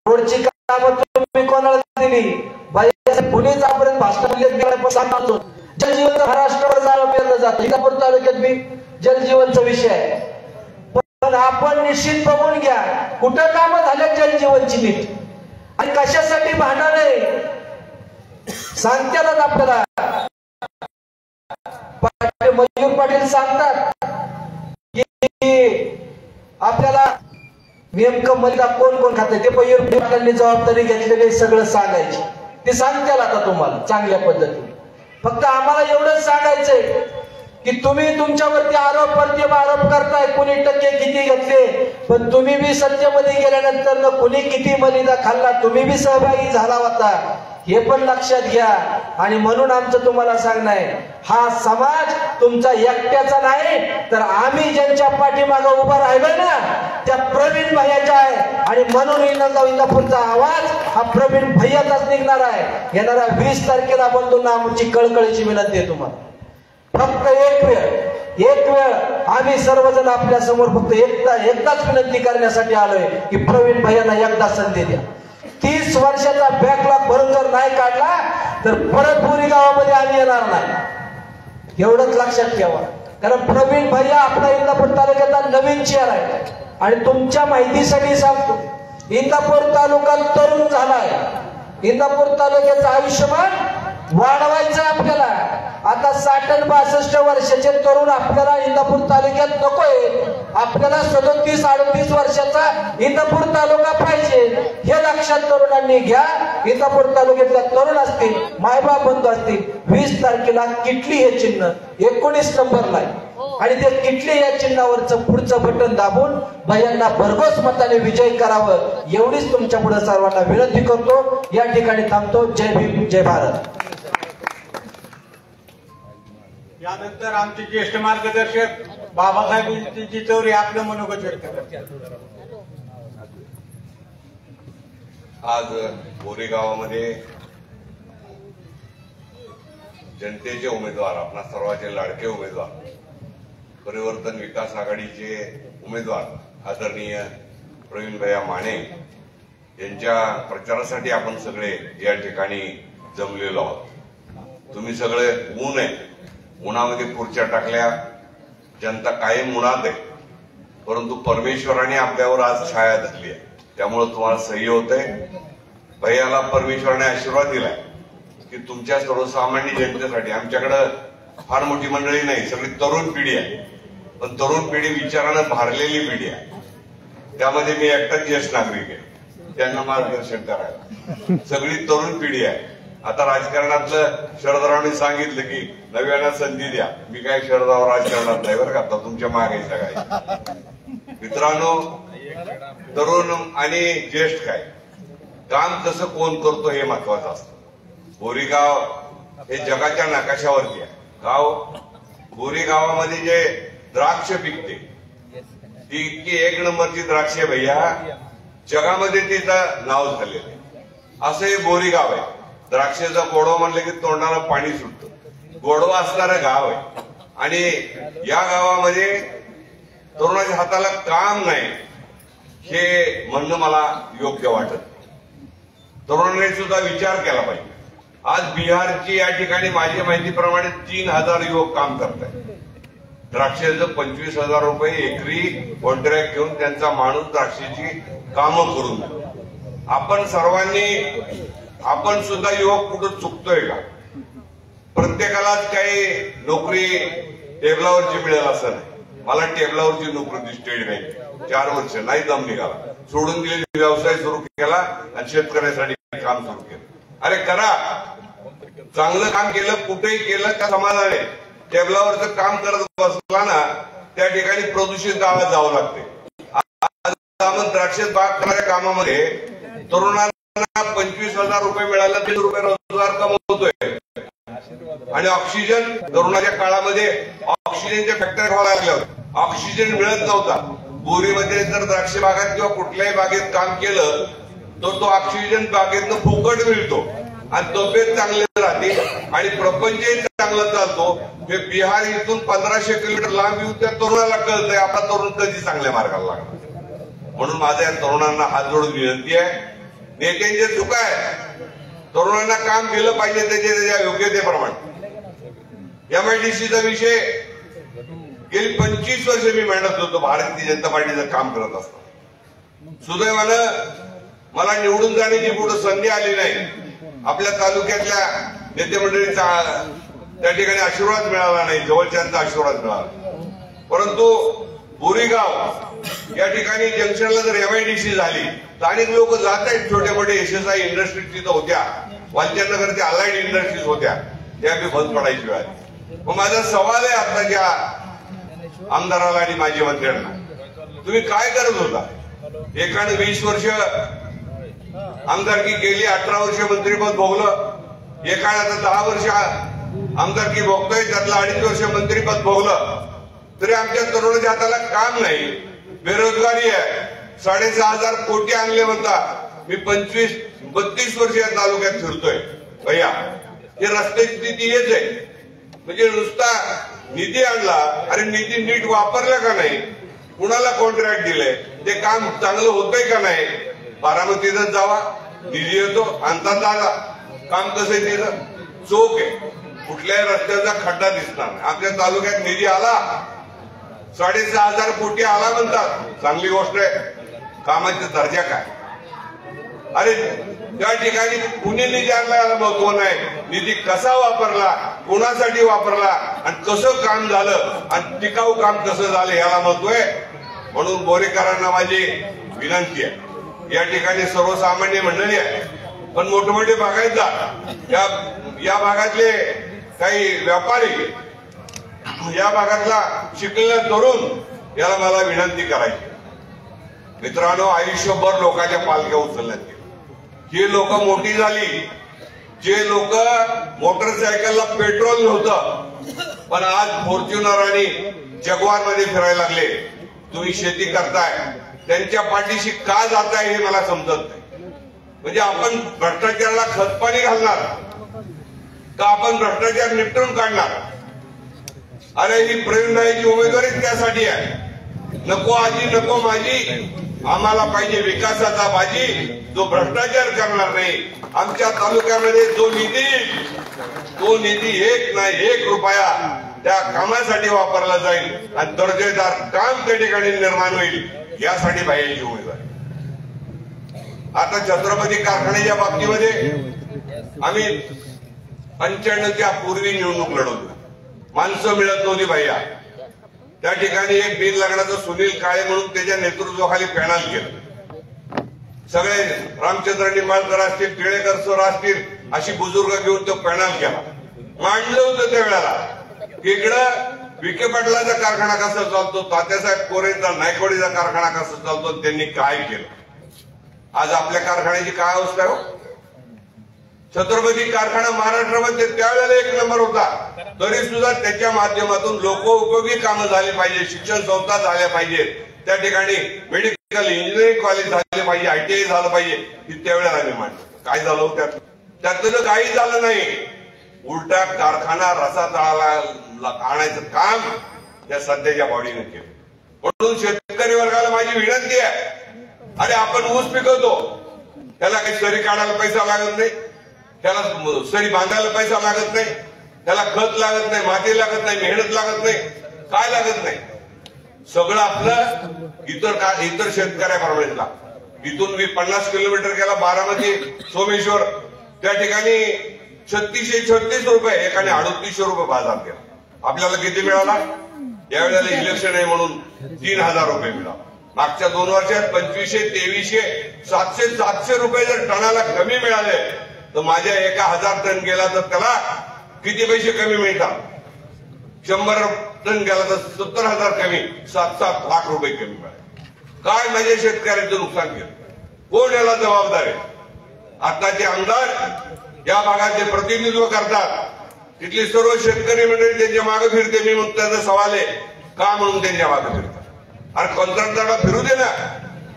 रोडची कामं तुम्ही कोणाला दिली, कुणीच आपर्यंत भाषण. जलजीवन महाराष्ट्रावर जाळं पेरलं जातं, इंदापूर तालुक्यात बी जलजीवनचा विषय आहे. पण आपण निश्चित बघून घ्या कुठं कामं झाले जलजीवनची नीट, आणि कशासाठी भांडण आहे सांगतात आपल्याला. मयूर पाटील सांगतात की आपल्याला नेमकं मलिदा कोण कोण खात, ते मयूर पाटलांनी जबाबदारी घेतलेली सगळं सांगायची. ते सांगताल आता तुम्हाला चांगल्या पद्धतीने. फक्त आम्हाला एवढंच सांगायचंय की तुम्ही तुमच्यावरती आरोप करताय, कुणी टक्के किती घेतले, पण तुम्ही बी सत्तेमध्ये गेल्यानंतर कुणी किती मलिदा खाल्ला, तुम्ही बी सहभागी झाला होता, हे पण लक्षात घ्या. आणि म्हणून आमचं तुम्हाला सांगणं आहे, हा समाज तुमचा एकट्याचा नाही, तर आम्ही ज्यांच्या पाठीमागे उभा राहिलो ना, त्या प्रवीण भैयाचा आहे. आणि म्हणून इंदापूरचा आवाज हा प्रवीण भैयाचाच निघणार आहे. येणाऱ्या 20 तारखेला बंधूंना आमची कळकळीची विनंती आहे तुम्हाला. फक्त एक वेळ आम्ही सर्वजण आपल्या समोर फक्त एकदाच विनंती करण्यासाठी आलोय की प्रवीण भैयांना एकदा संधी द्या. 30 वर्षाचा बॅकलॉग भरून जर नाही काढला तर परत बोरी गावामध्ये आम्ही येणार नाही, एवढंच लक्षात ठेवा. कारण प्रवीण भैया आपला इंदापूर तालुक्याचा नवीन चेहरा आहे. आणि तुमच्या माहितीसाठी सांगतो, इंदापूर तालुका तरुण झालाय. इंदापूर तालुक्याचं आयुष्यमान वाढवायचं आपल्याला. आता 60-62 वर्षाचे तरुण आपल्याला इंदापूर तालुक्यात नकोय, आपल्याला 37-38 वर्षाचा इंदापूर तालुका पाहिजे. हे लक्षात तरुणांनी घ्या. इंदापूर तालुक्यातल्या तरुण असतील, मायबाप बंधू असतील, 20 तारखेला किटली हे चिन्ह 19 नंबरला आहे. आणि ते किटली या चिन्हावरचं पुढचं बटन दाबून भैयांना भरघोस मताने विजय करावं, एवढीच तुमच्या पुढे सर्वांना विनंती करतो. या ठिकाणी थांबतो. जय भीम, जय भारत. यानंतर आमचे ज्येष्ठ मार्गदर्शक बाबासाहेब चितोरे आपलं मनोगत व्यक्त करतात. आज बोरी गावामध्ये जनतेचे उमेदवार, आपला सर्वांचे लाडके उमेदवार, परिवर्तन विकास आघाडीचे उमेदवार आदरणीय प्रवीण भैया माने यांच्या प्रचारासाठी आपण सगळे या ठिकाणी जमलेलो आहोत. तुम्ही सगळे ऊन आहे, उन्हामध्ये खुर्च्या टाकल्या, जनता कायम उन्हात आहे, परंतु परमेश्वराने आपल्यावर आज छाया धरली आहे, त्यामुळे तुम्हाला सह्य होतंय. भैयाला परमेश्वराने आशीर्वाद दिलाय की तुमच्या सर्वसामान्य जनतेसाठी, आमच्याकडे फार मोठी मंडळी नाही, सगळी तरुण पिढी आहे, पण तरुण पिढी विचारानं भारलेली पिढी आहे. त्यामध्ये मी एकटाच ज्येष्ठ नागरिक आहे, त्यांना मार्गदर्शन करायला. सगळी तरुण पिढी आहे आता राजकारणातलं शरदरावांनी सांगितलं की नव्यानं संधी द्या. मी काय शरदराव राजकारणात नाही बरं का, आता तुमच्या मागे सगळ्या. मित्रांनो, तरुण आणि ज्येष्ठ काय काम कसं कोण करतो हे महत्वाचं असतं. बोरीगाव हे जगाच्या नकाशावरती आहे गाव. बोरी गावामध्ये जे द्राक्ष पिकते ती इतकी एक नंबरची द्राक्ष भैया, जगामध्ये तिचं नाव झालेलं आहे. असं हे बोरी गाव आहे. द्राक्षाचा गोडवा म्हणलं की तोंडाला पाणी सुटतं. गोडवा असणारं गाव आहे. आणि या गावामध्ये तरुणाच्या हाताला काम नाही हे म्हणणं मला योग्य वाटत. तरुणांनी सुद्धा विचार केला पाहिजे. आज बिहारची या ठिकाणी माझ्या माहितीप्रमाणे 3000 युवक काम करत आहेत. द्राक्षाचं 25,000 रुपये एकरी कॉन्ट्रॅक्ट घेऊन त्यांचा माणूस द्राक्षाची कामं करून देतो. आपण सुद्धा युवक कुठं चुकतोय का? प्रत्येकालाच काही नोकरी टेबलावरची मिळेल असं नाही. मला टेबलावरची नोकरी दिली स्टेट बँक 4 वर्ष नाही दम निघाला, सोडून दिलेली, व्यवसाय सुरू केला आणि शेतकऱ्यासाठी काम सुरू केलं. अरे करा, चांगलं काम केलं, कुठेही केलं का समाधान आहे. टेबलावरचं काम करत बसला ना त्या ठिकाणी प्रदूषित गावात जावं लागते. आपण द्राक्षात बाग करणाऱ्या कामामध्ये तरुणांना 25,000 रुपये मिळाला, 3 रुपये रोजगार कमवतोय. आणि ऑक्सिजन तरुणाच्या काळामध्ये ऑक्सिजनच्या फॅक्टरी व्हायला लागल्या होत्या. ऑक्सिजन मिळत नव्हता. बोरीमध्ये जर द्राक्ष बागात किंवा कुठल्याही बागेत काम केलं तर तो ऑक्सिजन बागेतनं फुकट मिळतो आणि तब्येत चांगली राहते आणि प्रपंचही चांगला चालतो. हे बिहार इथून 1500 किलोमीटर लांब येऊन त्या तरुणाला कळतंय आपला तरुण कधी चांगल्या मार्गाला लागला. म्हणून माझ्या तरुणांना हात जोडून विनंती आहे, नेत्यांची चूक आहे. तरुणांना काम दिलं पाहिजे त्याच्या योग्यतेप्रमाणे. MIDCचा विषय गेली 25 वर्ष मी मेहनत होतो भारतीय जनता पार्टीचं काम करत असताना. सुदैवानं मला निवडून जाण्याची पुढे संधी आली नाही. आपल्या तालुक्यातल्या नेते मंडळीचा त्या ठिकाणी आशीर्वाद मिळाला नाही, जवळच्यांचा आशीर्वाद मिळाला. परंतु बोरीगाव या ठिकाणी जंक्शनला जर MIDC झाली तर अनेक लोक जात आहेत. छोटे मोठे SSI इंडस्ट्रीज तिथं होत्या, वालचंदनगरच्या अलाइड इंडस्ट्रीज होत्या, त्या बी बंद पडायची वेळ आली. मग माझा सवाल आहे आताच्या आमदाराला आणि माजी मंत्र्यांना, तुम्ही काय करत होता? एकाने 20 वर्ष आमदारकी केली, 18 वर्ष मंत्रीपद भोगलं. एकाने आता 10 वर्ष आमदारकी भोगतोय, त्यातलं 2.5 वर्ष मंत्रीपद भोगलं. तरी आमच्या तरुणाच्या हाताला काम नाही, बेरोजगारी आहे. 6,500 कोटी आणले म्हणता. मी 25-32 वर्ष या तालुक्यात फिरतोय भैया. हे रस्त्याची स्थिती हेच आहे. म्हणजे नुसता निधी आणला, अरे निधी नीट वापरला का नाही, कुणाला कॉन्ट्रॅक्ट दिलंय, ते काम चांगलं होतंय का नाही. बारामतीतच जावा, निधी येतो, आणतात आला, काम कसं आहे तिथं चोख आहे. कुठल्याही रस्त्याचा खड्डा दिसणार नाही. आमच्या तालुक्यात निधी आला, 6,500 कोटी आला म्हणतात, चांगली गोष्ट आहे. कामाचा दर्जा काय? अरे त्या ठिकाणी कुणी निधी आणला याला महत्व नाही, निधी कसा वापरला, कोणासाठी वापरला आणि कसं काम झालं आणि टिकाऊ काम कसं झालं याला महत्व आहे. म्हणून बोरीकरांना माझी विनंती आहे, या ठिकाणी सर्वसामान्य मंडळी आहे पण मोठमोठे बागायतदार, या भागातले काही व्यापारी, या भागातला शिकलेला तरुण, याला मला विनंती करायची. मित्रांनो, आयुष्यभर लोकांच्या पालख्या उचलण्यात गेल्या. ही लोक मोठी झाली, जे लोक मोटरसायकलला पेट्रोल नव्हतं पण आज फॉर्च्युनर आणि जगवार मध्ये फिरायला लागले. तुम्ही शेती करताय, त्यांच्या पाठीशी का जाताय हे मला समजत नाही. म्हणजे आपण भ्रष्टाचाराला खतपाणी घालणार का आपण भ्रष्टाचार निपटून काढणार? अरे ही प्रवीणभाईची उमेदवारीच त्यासाठी आहे. नको आजी नको माझी, आम्हाला पाहिजे विकासाचा बाजी, जो भ्रष्टाचार करणार नाही. आमच्या तालुक्यामध्ये जो निधी 1 नाही 1 रुपया त्या कामासाठी वापरला जाईल आणि दर्जेदार काम त्या ठिकाणी निर्माण होईल, यासाठी भाईची उमेदवारी. आता छत्रपती कारखान्याच्या बाबतीमध्ये आम्ही 95च्या पूर्वी निवडणूक लढवतो. माणसं मिळत नव्हती भैया. त्या ठिकाणी एक बिन लग्नाचं सुनील काळे म्हणून त्याच्या नेतृत्वाखाली पॅनल केलं. सगळे रामचंद्र निंबाळकर असतील, टिळेकर सर असतील, अशी बुजुर्ग घेऊन तो पॅनल केला, मांडलं होतं त्यावेळेला. इकडं विखे पाटलाचा कारखाना कसा चालतो, तात्यासाहेब कोरेंचा नायकवाडीचा कारखाना कसा चालतो, त्यांनी काय केलं. आज आपल्या कारखान्याची काय अवस्था आहे. छत्रपती कारखाना महाराष्ट्रामध्ये त्यावेळेला 1 नंबर होता, तरी सुद्धा त्याच्या माध्यमातून लोकोपयोगी कामं झाली पाहिजे, शिक्षण संस्था झाल्या पाहिजेत, त्या ठिकाणी मेडिकल इंजिनिअरिंग कॉलेज झाले पाहिजे, ITI झालं पाहिजे, ही त्यावेळेला आम्ही मांडलं. काय झालं त्यातलं काही झालं नाही. उलटा कारखाना रसातळाला आणायचं काम त्या सध्याच्या बॉडीने केलं. म्हणून शेतकरी वर्गाला माझी विनंती आहे, अरे आपण ऊस पिकवतो, त्याला काही सरी काढायला पैसा लागत नाही, त्याला सरी बांधायला पैसा लागत नाही, त्याला खत लागत नाही, माती लागत नाही, मेहनत लागत नाही, काय लागत नाही. सगळं आपलं इतर शेतकऱ्याप्रमाणे लागतं. इथून मी 50 किलोमीटर गेला, बारामती सोमेश्वर, त्या ठिकाणी 3636 रुपये एकाने 3800 रुपये बाजार केला. आपल्याला किती मिळाला. यावेळेला इलेक्शन आहे म्हणून 3000 रुपये मिळाला. मागच्या 2 वर्षात 2500, 2300, 700 रुपये जर टनाला कमी मिळाले तर माझ्या 1000 टन गेला तर त्याला किती पैसे कमी मिळतात. 100 टन गेला तर 70,000 कमी, 7-7 लाख रुपये कमी मिळाले. काय माझ्या शेतकऱ्यांचं नुकसान केलं. कोण याला जबाबदार आहे. आताचे आमदार या भागाचे प्रतिनिधित्व करतात, तिथली सर्व शेतकरी मंडळी त्यांच्या मागे फिरते. मी मग त्याचा सवाल आहे, का म्हणून त्यांच्या मागे फिरतात. अरे कंत्राटदाराला फिरू दे ना.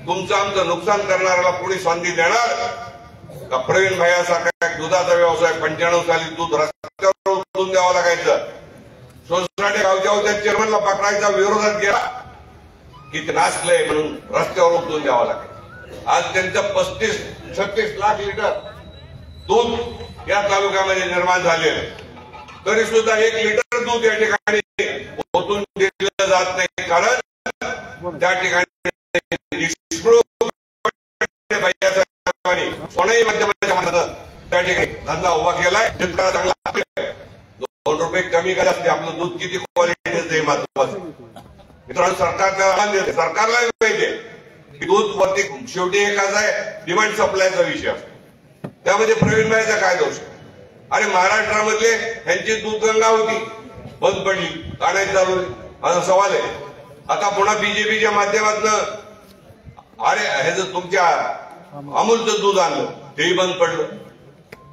तुमचं आमचं नुकसान करणाऱ्याला कोणी संधी देणार का. प्रवीण भाईसारखा दुधाचा व्यवसाय 95 साली दूध रस्त्यावर उतरून द्यावं लागायचं. सोसायटी गावच्या होत्या चेअरमनला पकडायचा, विरोधात गेला की ते नाचलंय म्हणून रस्त्यावर उतरून द्यावं लागायचं. आज त्यांचं 35-36 लाख लिटर दूध या तालुक्यामध्ये निर्माण झाले, तरी सुद्धा 1 लिटर दूध या ठिकाणी ओतून दिलं जात नाही. कारण त्या ठिकाणी कोणाही माध्यमाच्या मदत त्या ठिकाणी धंदा उभा केलाय. शेतकऱ्याला चांगला 2 रुपये कमी करायचे. आपलं दूध किती क्वालिटीचं आहे महत्वाचं. मित्रांनो, सरकारला पाहिजे की दूध वरती शेवटी एकाच आहे, डिमांड सप्लायचा विषय असतो. त्यामध्ये प्रवीण भाईचा काय दोष. अरे महाराष्ट्रामधले यांची दूधगंगा होती, बंद पडली, काढायची चालू. माझा सवाल आहे, आता पुन्हा बीजेपीच्या माध्यमातून अरे हे जर तुमच्या अमूलचं दूध आणलं तेही बंद पडलं.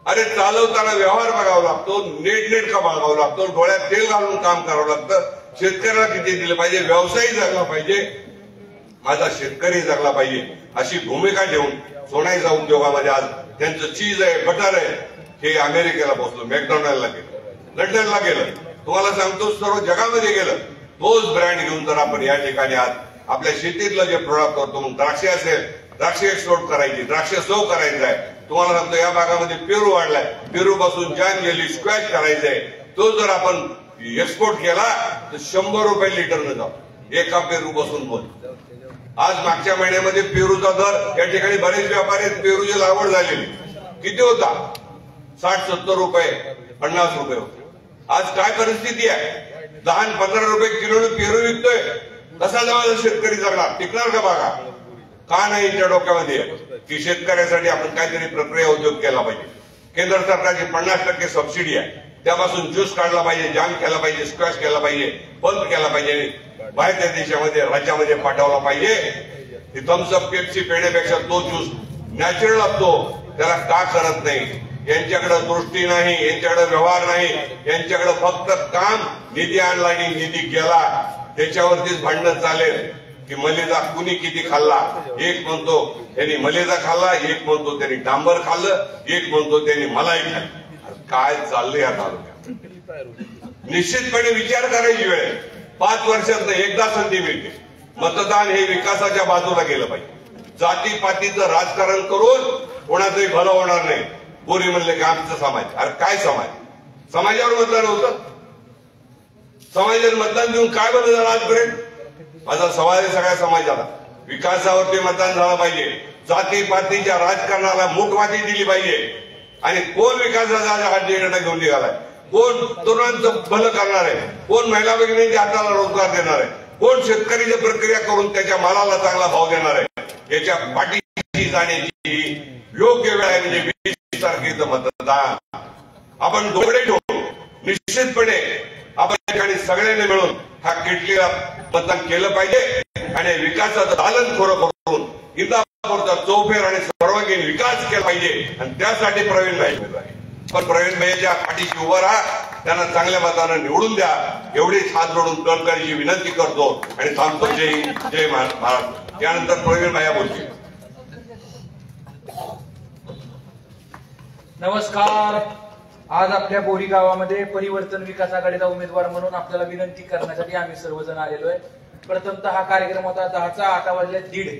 अरे चालवताना व्यवहार बघावा लागतो, नेटका बघावं लागतो, डोळ्यात तेल घालून काम करावं लागतं. शेतकऱ्याला किती दिलं पाहिजे, व्यवसायी जगला पाहिजे, माझा शेतकरी जगला पाहिजे, अशी भूमिका ठेवून सोनाईचा उद्योगामध्ये आज त्यांचं चीज आहे, बटर आहे, हे अमेरिकेला पोहोचलं, मॅकडॉनल्डला गेलं, लंडनला गेलं. तुम्हाला सांगतो सर्व जगामध्ये गेलं. तोच ब्रँड घेऊन जर आपण या ठिकाणी आज आपल्या शेतीतलं जे प्रोडक्ट करतो, मग द्राक्षे असेल, द्राक्षे एक्सपोर्ट करायची, द्राक्षे सर्व करायचं आहे. तुम्हाला सांगतो या भागामध्ये पेरू वाढलाय, पेरू पासून जॅम जेली, स्क्वॅश करायचंय. तो जर आपण एक्सपोर्ट केला तर 100 रुपये लिटरनं जातो एका पेरू पासून बोल. आज मागच्या महिन्यामध्ये पेरूचा दर या ठिकाणी बरेच व्यापारी पेरूची लागवड झालेली किती होता, 60-70 रुपये, 50 रुपये होते. आज काय परिस्थिती आहे, 10-15 रुपये किलो पेरू विकतोय. कसा जवळ शेतकरी जगणार, टिकणार का बघा. का नाही यांच्या डोक्यामध्ये की शेतकऱ्यासाठी आपण काहीतरी प्रक्रिया उद्योग केला पाहिजे. केंद्र सरकारची 50% सबसिडी आहे, त्यापासून ज्यूस काढला पाहिजे, जाम केला पाहिजे, स्क्वॅश केला पाहिजे, बंद केला पाहिजे, बाहेरच्या देशामध्ये राज्यामध्ये पाठवला पाहिजे. थम्सअप पेप्सी पेण्यापेक्षा तो ज्यूस नॅचरल असतो, त्याला का करत नाही. यांच्याकडे दृष्टी नाही, यांच्याकडे व्यवहार नाही, यांच्याकडे फक्त काम. निधी आणला आणि निधी गेला, त्याच्यावरतीच भांडण चालेल की मलेजा कुणी किती खाल्ला. एक म्हणतो त्यांनी मलेजा खाल्ला, एक म्हणतो त्यांनी डांबर खाल्लं, एक म्हणतो त्यांनी मलाई खाल्ली. काय चाललंय या तालुक्यात. निश्चितपणे विचार करायची वेळ. 5 वर्षात एकदा संधी मिळते. मतदान हे विकासाच्या बाजूला गेलं पाहिजे. जातीपातीचं राजकारण करून कोणाचंही भलं होणार नाही. बोरी म्हणले की आमचा समाज, अरे काय समाज, समाजावर मतदान होतं. समाजात मतदान देऊन काय बदल झाला आजपर्यंत. माझा सवाल आहे सगळ्या समाजाला, विकासावरती मतदान झालं पाहिजे. जातीपातीच्या राजकारणाला मूठवाटी दिली पाहिजे. आणि कोण विकासाचा अजेंडा घेऊन निघालाय, कोण तरुणांचं भलं करणार आहे, कोण महिला भगिनींच्या हाताला रोजगार देणार आहे, कोण शेतकरीची प्रक्रिया करून त्याच्या मालाला चांगला भाव देणार आहे, याच्या पाठीशी जाण्याची योग्य वेळ आहे. म्हणजे तारखेचं मतदान आपण डोळे ठेवून निश्चितपणे आपण ठिकाणी सगळ्यांनी मिळून हा किटलीला मतदान केलं पाहिजे आणि विकासाचं दालन खरं करून इंदापूरचा चौफेर आणि सर्वांगीण विकास केला पाहिजे आणि त्यासाठी प्रवीण भाई पण प्रवीण भाईच्या पाठीशी उभं राहा, त्यांना चांगल्या मतानं निवडून द्या एवढीच हात जोडून कळकळीची विनंती करतो आणि थांबतो. जय महाराज. त्यानंतर प्रवीण भाई बोलतील. नमस्कार. आज आपल्या बोरी गावामध्ये परिवर्तन विकास आघाडीचा उमेदवार म्हणून आपल्याला विनंती करण्यासाठी आम्ही सर्वजण आलेलो आहे. प्रथमतः हा कार्यक्रम होता 10चा, आता वाजले 1:30.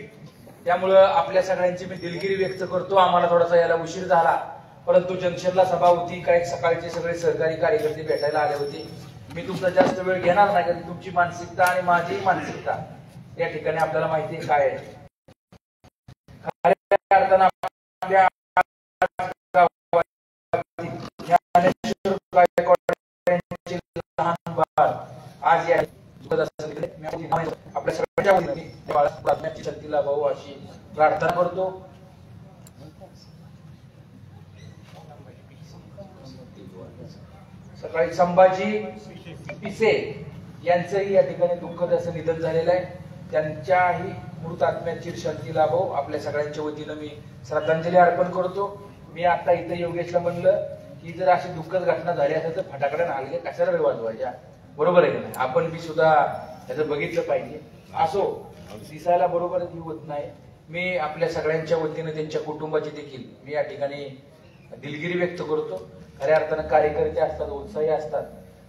त्यामुळं आपल्या सगळ्यांची मी दिलगिरी व्यक्त करतो. आम्हाला थोडासा यायला उशीर झाला, परंतु जंक्शनला सभा होती, काही सकाळचे सगळे सहकारी कार्यकर्ते भेटायला आले होते. मी तुमचा जास्त वेळ घेणार नाही, कारण तुमची मानसिकता आणि माझी मानसिकता या ठिकाणी आपल्याला माहिती आहे काय आहे. आपल्या आज या आपल्या सगळ्यांच्या वतीने शक्तीला भाऊ अशी प्रार्थना करतो. सकाळी संभाजी पिसे यांचंही या ठिकाणी दुःखद असं निधन झालेलं आहे. त्यांच्याही मृत आत्म्याची शांती लाभो आपल्या सगळ्यांच्या वतीनं मी श्रद्धांजली अर्पण करतो. मी आता इथं योगेशला म्हणलं की जर अशी दुःखद घटना झाली असेल तर फटाकडे नागले कशाला वेळ वाजवायच्या, बरोबर आहे की नाही? आपण बी सुद्धा त्याचं बघितलं पाहिजे. असो, दिसायला बरोबर होत नाही. मी आपल्या सगळ्यांच्या वतीनं त्यांच्या कुटुंबाची देखील मी या ठिकाणी दिलगिरी व्यक्त करतो. खऱ्या अर्थानं कार्यकर्ते असतात, उत्साही असतात,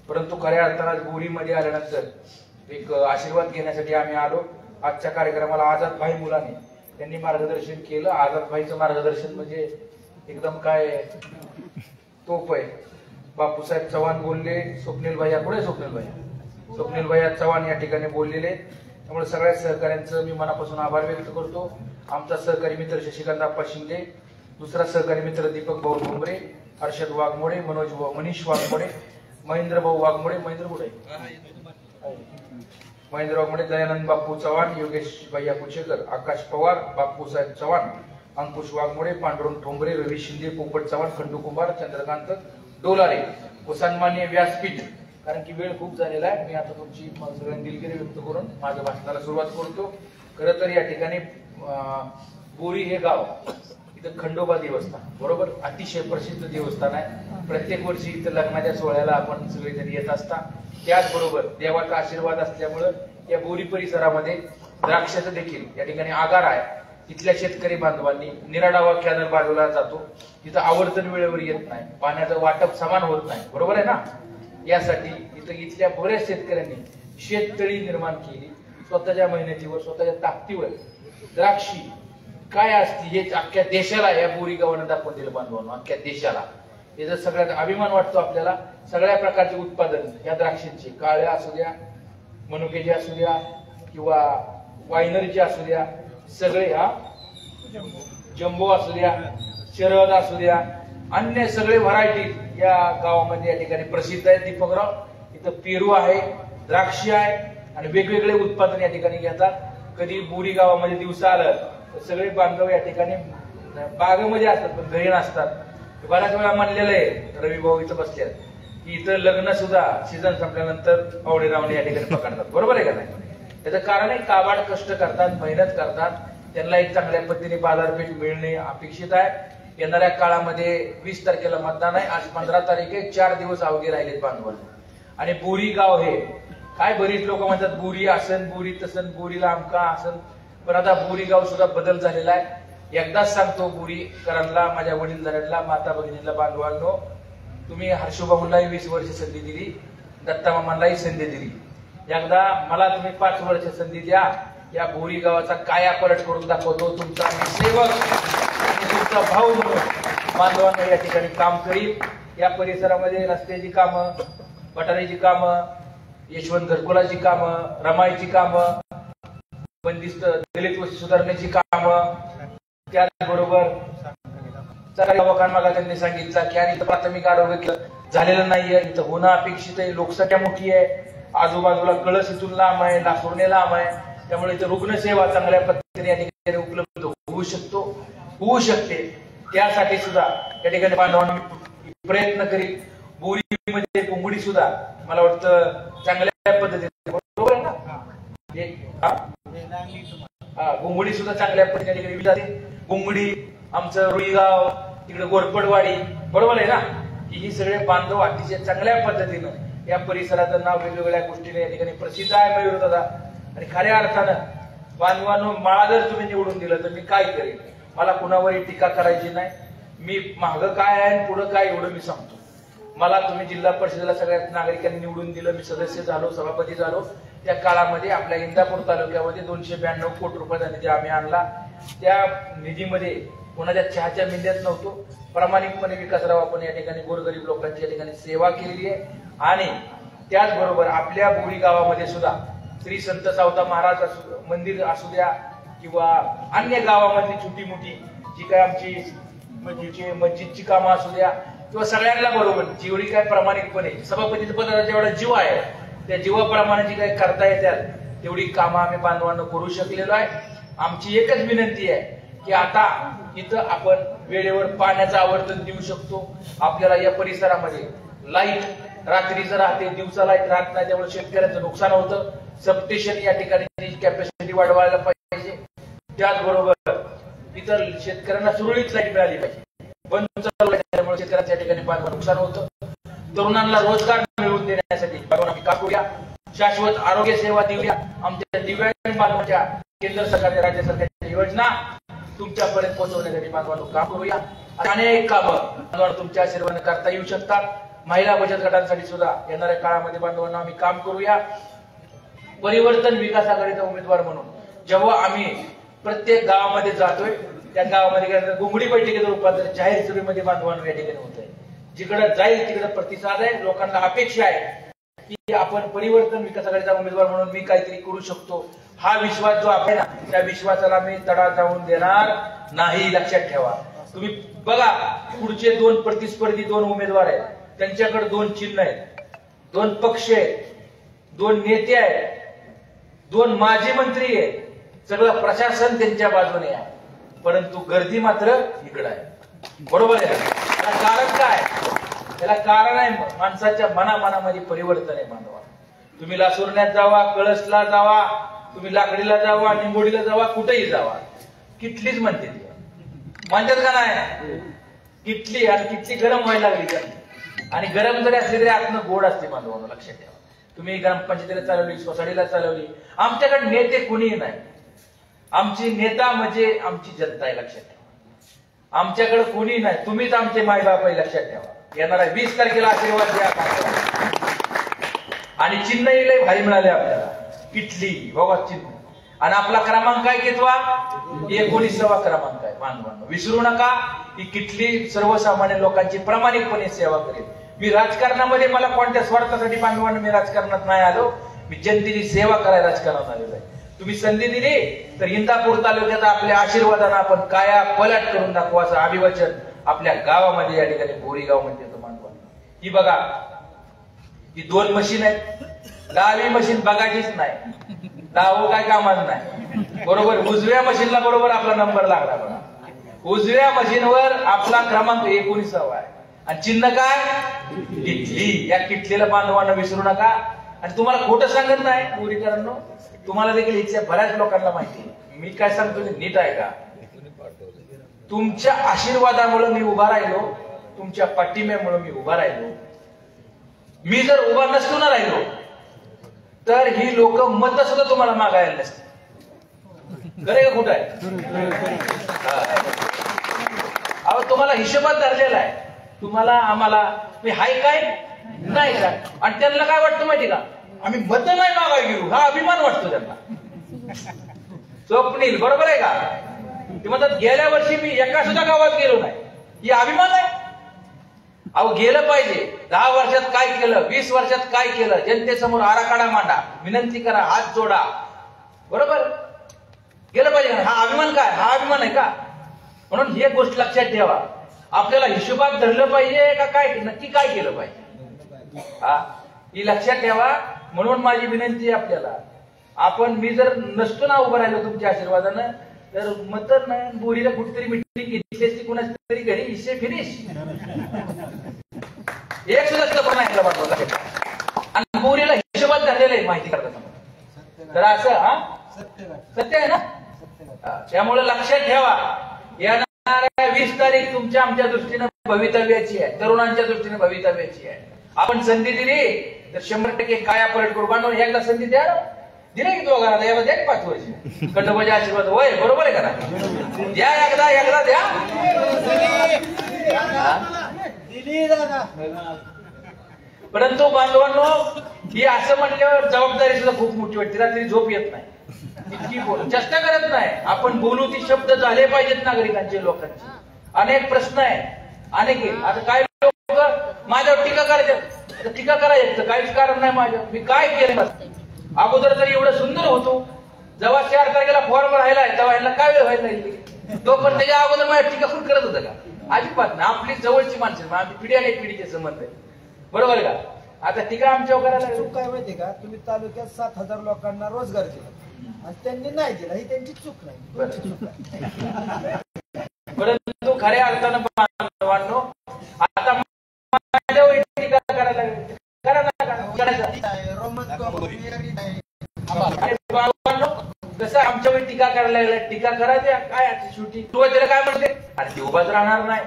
परंतु खऱ्या अर्थानं बोरीमध्ये आल्यानंतर एक आशीर्वाद घेण्यासाठी आम्ही आलो. आजच्या कार्यक्रमाला आझाद भाई मुलाने त्यांनी मार्गदर्शन केलं. आझाद भाईचं मार्गदर्शन म्हणजे एकदम काय तोप आहे. बापूसाहेब चव्हाण बोलले, स्वप्नील भैया पुढे स्वप्नील भैया चव्हाण या ठिकाणी बोललेले. त्यामुळे सगळ्या सहकाऱ्यांचं मी मनापासून आभार व्यक्त करतो. आमचा सहकारी मित्र शशिकांत शिंदे, दुसरा सहकारी मित्र दीपक भाऊ भोंबरे, हर्षद वाघमोडे, मनीष वाघमोडे, महेंद्र भाऊ वाघमोडे, महेंद्र वाघमोडे, दयानंद बापू चव्हाण, योगेश भैया कुचेकर, आकाश पवार, बापूसाहेब चव्हाण, अंकुश वाघमोडे, पांडुरंग ठोंबरे, रवी शिंदे, पोपट चव्हाण, खंडू कुंभार, चंद्रकांत डोलारे व सन्माननीय व्यासपीठ. कारण की वेळ खूप झालेला आहे. मी आता तुमची सगळ्यांनी दिलगिरी व्यक्त करून माझ्या भाषणाला सुरुवात करतो. खरं तर या ठिकाणी बोरी हे गाव इथं खंडोबा देवस्थान बरोबर अतिशय प्रसिद्ध देवस्थान आहे. प्रत्येक वर्षी इथं लग्नाच्या सोहळ्याला आपण सगळेजण येत असता. त्याचबरोबर देवाचा आशीर्वाद असल्यामुळं या बोरी परिसरामध्ये द्राक्षाचं देखील या ठिकाणी आगार आहे. इथल्या शेतकरी बांधवांनी निराडावा कॅनल बांधवला जातो, तिथं आवर्तन वेळेवर येत नाही, पाण्याचं वाटप समान होत नाही, बरोबर आहे ना? यासाठी इथल्या बऱ्याच शेतकऱ्यांनी शेततळी निर्माण केली. स्वतःच्या मेहनतीवर, स्वतःच्या ताकदीवर द्राक्षी काय असते हे अख्ख्या देशाला या बोरी गावानं दाखवून दिलं बांधवांना, अख्ख्या देशाला. याचा सगळ्यात अभिमान वाटतो आपल्याला. सगळ्या प्रकारचे उत्पादन या द्राक्षांचे, काळ्या असू द्या, मनुकेचे असू द्या किंवा वायनरीचे असू द्या, सगळे हा जम्बो असू द्या, शरद असू द्या, अन्य सगळे व्हरायटी या गावामध्ये या ठिकाणी प्रसिद्ध आहेत. दीपकराव, इथं पेरू आहे, द्राक्षी आहे आणि वेगवेगळे उत्पादन या ठिकाणी घेतात. कधी बोरी गावामध्ये दिवसा आलं तर सगळे बांधव या ठिकाणी बागेमध्ये असतात पण घरी नसतात. बऱ्याच वेळा म्हणलेलं आहे, रवी भाऊ इथं बसले की इथं लग्न सुद्धा सीझन संपल्यानंतर पावणे रावणे या ठिकाणी पकडतात, बरोबर आहे का नाही? त्याचं कारण आहे काबाड कष्ट करतात, मेहनत करतात, त्यांना एक चांगल्या पद्धतीने बाजारपेठ मिळणे अपेक्षित आहे. येणाऱ्या काळामध्ये 20 तारखेला मतदान आहे. आज 15 तारीख आहे, 4 दिवस अवघे राहिलेत बांधवांना. आणि बोरी गाव हे काय बरीच लोक म्हणतात बोरी असन, बोरी तसन, बोरीला आमका असन, पण आता बोरी गाव सुद्धा बदल झालेला आहे. एकदाच सांगतो बोरीकरांना, माझ्या वडीलधाऱ्यांना, माता भगिनीला, बांधवांनो, तुम्ही हर्षभाऊलाही 20 वर्ष संधी दिली, दत्ता मामांनाही संधी दिली. एकदा मला तुम्ही 5 वर्ष संधी द्या. या बोरी गावाचा काया पलट करून दाखवतो. तुमचा सेवक आणि तुमचा भाऊ म्हणून बांधवांना या ठिकाणी काम करील. या परिसरामध्ये रस्त्याची कामं, गटारीची कामं, यशवंत घरकुलाची कामं, रमाईची कामं, बंदिस्त दलित वस्ती सुधारण्याची कामं, त्याचबरोबर सरकारी दवाखाना त्यांनी सांगितलं की आणि प्राथमिक आरोग्य झालेलं नाहीये, इथं होणं अपेक्षित आहे. लोकसंख्या मोठी आहे, आजूबाजूला कळस इथून लांब आहे, लासुर्णे लांब आहे, त्यामुळे इथं रुग्णसेवा चांगल्या पद्धतीने या ठिकाणी उपलब्ध होऊ शकते. त्यासाठी सुद्धा या ठिकाणी बांधवांना प्रयत्न करीत. बोरीमध्ये कोंबडी सुद्धा मला वाटतं चांगल्या पद्धतीने, बरोबर आहे ना, कोंबडी सुद्धा चांगल्या पद्धतीने ठिकाणी जाते. कोंबडी आमचं रुईगाव, तिकडे गोरपडवाडी, बरोबर आहे ना, की ही सगळे बांधव अतिशय चांगल्या पद्धतीनं या परिसराचं नाव वेगवेगळ्या गोष्टीने या ठिकाणी प्रसिद्ध आहे मयूर दादा. आणि खऱ्या अर्थानं बांधवांनो, मला जर तुम्ही निवडून दिलं तर मी काय करेन, मला कुणावरही टीका करायची नाही. मी मागं काय आहे आणि पुढं काय एवढं मी सांगतो. मला तुम्ही जिल्हा परिषदेला सगळ्या नागरिकांनी निवडून दिलं, मी सदस्य झालो, सभापती झालो. त्या काळामध्ये आपल्या इंदापूर तालुक्यामध्ये 292 कोटी रुपयाचा निधी आम्ही आणला. त्या निधीमध्ये कोणाच्या चहाच्या मिंद्यात नव्हतो. प्रामाणिकपणे विकासराव आपण या ठिकाणी गोरगरीब लोकांची या ठिकाणी सेवा केलेली आहे. आणि त्याचबरोबर आपल्या बोरी गावामध्ये सुद्धा श्री संत सावता महाराज मंदिर असू द्या किंवा अन्य गावामधली छोटी मोठी जी काय आमची मस्जिदची कामं असू द्या किंवा सगळ्यांना बरोबर जेवढी काय प्रामाणिकपणे सभापतीच्या पदाचा जेवढा जीव आहे त्या जीवाप्रमाणे जी काही करता येतात तेवढी कामं आम्ही बांधवांना करू शकलेलो आहे. आमची एकच विनंती आहे की आता इथं आपण वेळेवर पाण्याचं आवर्तन देऊ शकतो. आपल्याला या परिसरामध्ये लाईट रात्रीचं राहते, दिवसा लाईट राहत नाही, त्यामुळे शेतकऱ्यांचं नुकसान होतं. सबस्टेशन या ठिकाणी कॅपॅसिटी वाढवायला पाहिजे. त्याचबरोबर इतर शेतकऱ्यांना सुरळीत लाईट मिळाली पाहिजे. बंद त्यामुळे शेतकऱ्यांचं या ठिकाणी नुकसान होतं. तरुणांना रोजगार मिळवून देण्यासाठी आम्ही काम करूया. शाश्वत आरोग्य सेवा देऊया. आमच्या दिव्यांग बांधवांच्या केंद्र सरकारच्या राज्य सरकारच्या योजना तुमच्यापर्यंत पोहोचवण्यासाठी बांधवांनो काम करूया. अनेक कामं तुमच्या आशीर्वादाने करता येऊ शकतात. महिला बचत गटांसाठी सुद्धा येणाऱ्या काळामध्ये बांधवांना आम्ही काम करूया. परिवर्तन विकास आघाडीचा उमेदवार म्हणून जेव्हा आम्ही प्रत्येक गावामध्ये जातोय त्या गावामध्ये घुमडी बैठकीचं रूपांतर जाहीर सभेमध्ये बांधवांनो या ठिकाणी होत आहे. जिकडे जाईल तिकडे प्रतिसाद आहे. लोकांना अपेक्षा आहे की आपण परिवर्तन विकास आघाडीचा उमेदवार म्हणून मी काहीतरी करू शकतो. हा विश्वास जो आहे ना त्या विश्वासाला मी तडा जाऊन देणार नाही, लक्षात ठेवा. तुम्ही बघा पुढचे 2 प्रतिस्पर्धी 2 उमेदवार आहेत, त्यांच्याकडे 2 चिन्ह आहेत, 2 पक्ष आहेत, 2 नेते आहेत, 2 माजी मंत्री आहेत, सगळं प्रशासन त्यांच्या बाजूने आहे, परंतु गर्दी मात्र इकडे आहे. बरोबर आहे. त्याला कारण काय? त्याला कारण आहे माणसाच्या मनामध्ये परिवर्तन आहे. बांधवा, तुम्ही लासुरण्यात जावा, कळसला जावा, तुम्ही लाकडीला जावा, निंबोडीला जावा, कुठेही जावा, किटलीच म्हणते ती. म्हणतात का नाही? किटली. आणि किटली गरम व्हायला लागली का? आणि गरम जरी असली तरी आतनं गोड असते बांधवांनो, लक्षात ठेवा. तुम्ही ग्रामपंचायतीला चालवली, सोसायटीला चालवली, आमच्याकडे नेते कुणीही नाही. आमची नेता म्हणजे आमची जनता आहे, लक्षात ठेवा. आमच्याकडे कोणी नाही, तुम्हीच आमचे मायबाप आहे, लक्षात ठेवा. येणाऱ्या 20 तारखेला आशीर्वाद द्या. आणि चिन्हही लय भारी मिळाले आपल्याला, किटली बघा चिन्ह. आणि आपला क्रमांक काय घेतवा? 19वा क्रमांक आहे. बांधवांनो विसरू नका, ही किटली सर्वसामान्य लोकांची प्रामाणिकपणे सेवा करेल. मी राजकारणामध्ये मला कोणत्या स्वार्थासाठी बांधवांनो मी राजकारणात नाही आलो, मी जनतेची सेवा करायला राजकारणात आलेलो आहे. तुम्ही संधी दिली तर इंदापूर तालुक्याचा आपल्या आशीर्वादानं आपण काया पलट करून दाखवायचं अभिवचन आपल्या गावामध्ये या ठिकाणी बोरी गाव म्हणजे बांधवांनो. ही बघा, ही 2 मशीन आहेत. डावी मशीन बघायचीच नाही, डावं काय कामाचं नाही. बरोबर उजव्या मशीनला बरोबर आपला नंबर लागला बघा. उजव्या मशीनवर आपला क्रमांक 19वा आहे. आणि चिन्ह काय? किटली. या किटलीला बांधवांना विसरू नका. आणि तुम्हाला खोटं सांगत नाही बोरीकरांनो, तुम्हाला देखील इथल्या बऱ्याच लोकांना माहिती. मी काय सांगतो नीट आहे का? तुमच्या आशीर्वादामुळे मी उभा राहिलो, तुमच्या पाठिंब्यामुळे मी उभा राहिलो. मी जर उभा नसतो ना राहिलो तर ही लोक मत सुद्धा तुम्हाला मागायला नसते. खरं का खोटं आहे? अहो तुम्हाला हिशोबात धरलेला आहे. तुम्हाला आम्हाला मी हाय काय नाही का? आणि त्यांना काय वाटतं माहिती का? आम्ही मत नाही मागायला गेलो, हा अभिमान वाटतो त्यांना. स्वप्नील बरोबर आहे का? ते म्हणतात गेल्या वर्षी मी एका सुद्धा गावात गेलो नाही, ही अभिमान आहे. अहो गेलं पाहिजे. 10 वर्षात काय केलं, 20 वर्षात काय केलं, जनतेसमोर आराखडा मांडा, विनंती करा, हात जोडा. बरोबर गेलं पाहिजे. हा अभिमान काय? हा अभिमान आहे का? म्हणून ही गोष्ट लक्षात ठेवा. आपल्याला हिशोबात धरलं पाहिजे का काय, नक्की काय केलं पाहिजे हा ही लक्षात ठेवा. म्हणून माझी विनंती आहे आपल्याला, आपण मी जर नसतो ना उभं राहिलो तुमच्या आशीर्वादानं तर मत नाही बोरीला कुठेतरी मिटिंग घेतली असती कुणाची तरी घरी विषय फिनिश. एक सुद्धा शब्द नाही ऐकला आणि बोरीला हिशोबात झालेलं आहे माहिती करता. तर असं सत्य आहे ना. त्यामुळे लक्षात ठेवा येणाऱ्या 20 तारीख तुमच्या आमच्या दृष्टीने भवितव्याची आहे, तरुणांच्या दृष्टीने भवितव्याची आहे. आपण संधी दिली तर 100% काया पलट करू. बांधून एकदा संधी द्या दिले की तो घरात याला द्या 5 वर्ष खंडोबाच्या आशीर्वाद होय बरोबर आहे का द्या एकदा द्या. परंतु बांधवांनो ही असं म्हणल्यावर जबाबदारी सुद्धा खूप मोठी वाटते. रात्री झोप येत नाही इतकी चेष्टा करत नाही. आपण बोलू ती शब्द झाले पाहिजेत नागरिकांचे लोकांचे. अनेक प्रश्न आहे अनेक. आता काय लोक माझ्यावर टीका करायचे टीका करायचं काहीच कारण नाही माझ्यावर. मी काय केलं अगोदर तरी एवढं सुंदर होतो. जेव्हा 4 तारखेला फॉर्म राहिलाय तेव्हा यांना काय वेळ व्हायला लागली. तो पण त्याच्या अगोदर माझ्या टीका खूप करत होता का? अजिबात ना. आपली जवळची माणसं आमची पिढी आणि पिढीचे संबंध आहे बरोबर का. आता टीका आमच्यावर करायला काय माहितीये का तुम्ही तालुक्यात 7,000 लोकांना रोजगार दिला आणि त्यांनी नाही दिला ही त्यांची चूक नाही. परंतु खऱ्या अर्थानं बांधवांनो आता माझ्यावर टीका करायला लागली कसं आमच्यावर टीका करायला लागला. टीका करा द्या काय शेवटी सुरुवातीला काय म्हणते अरे ती उभाच राहणार नाही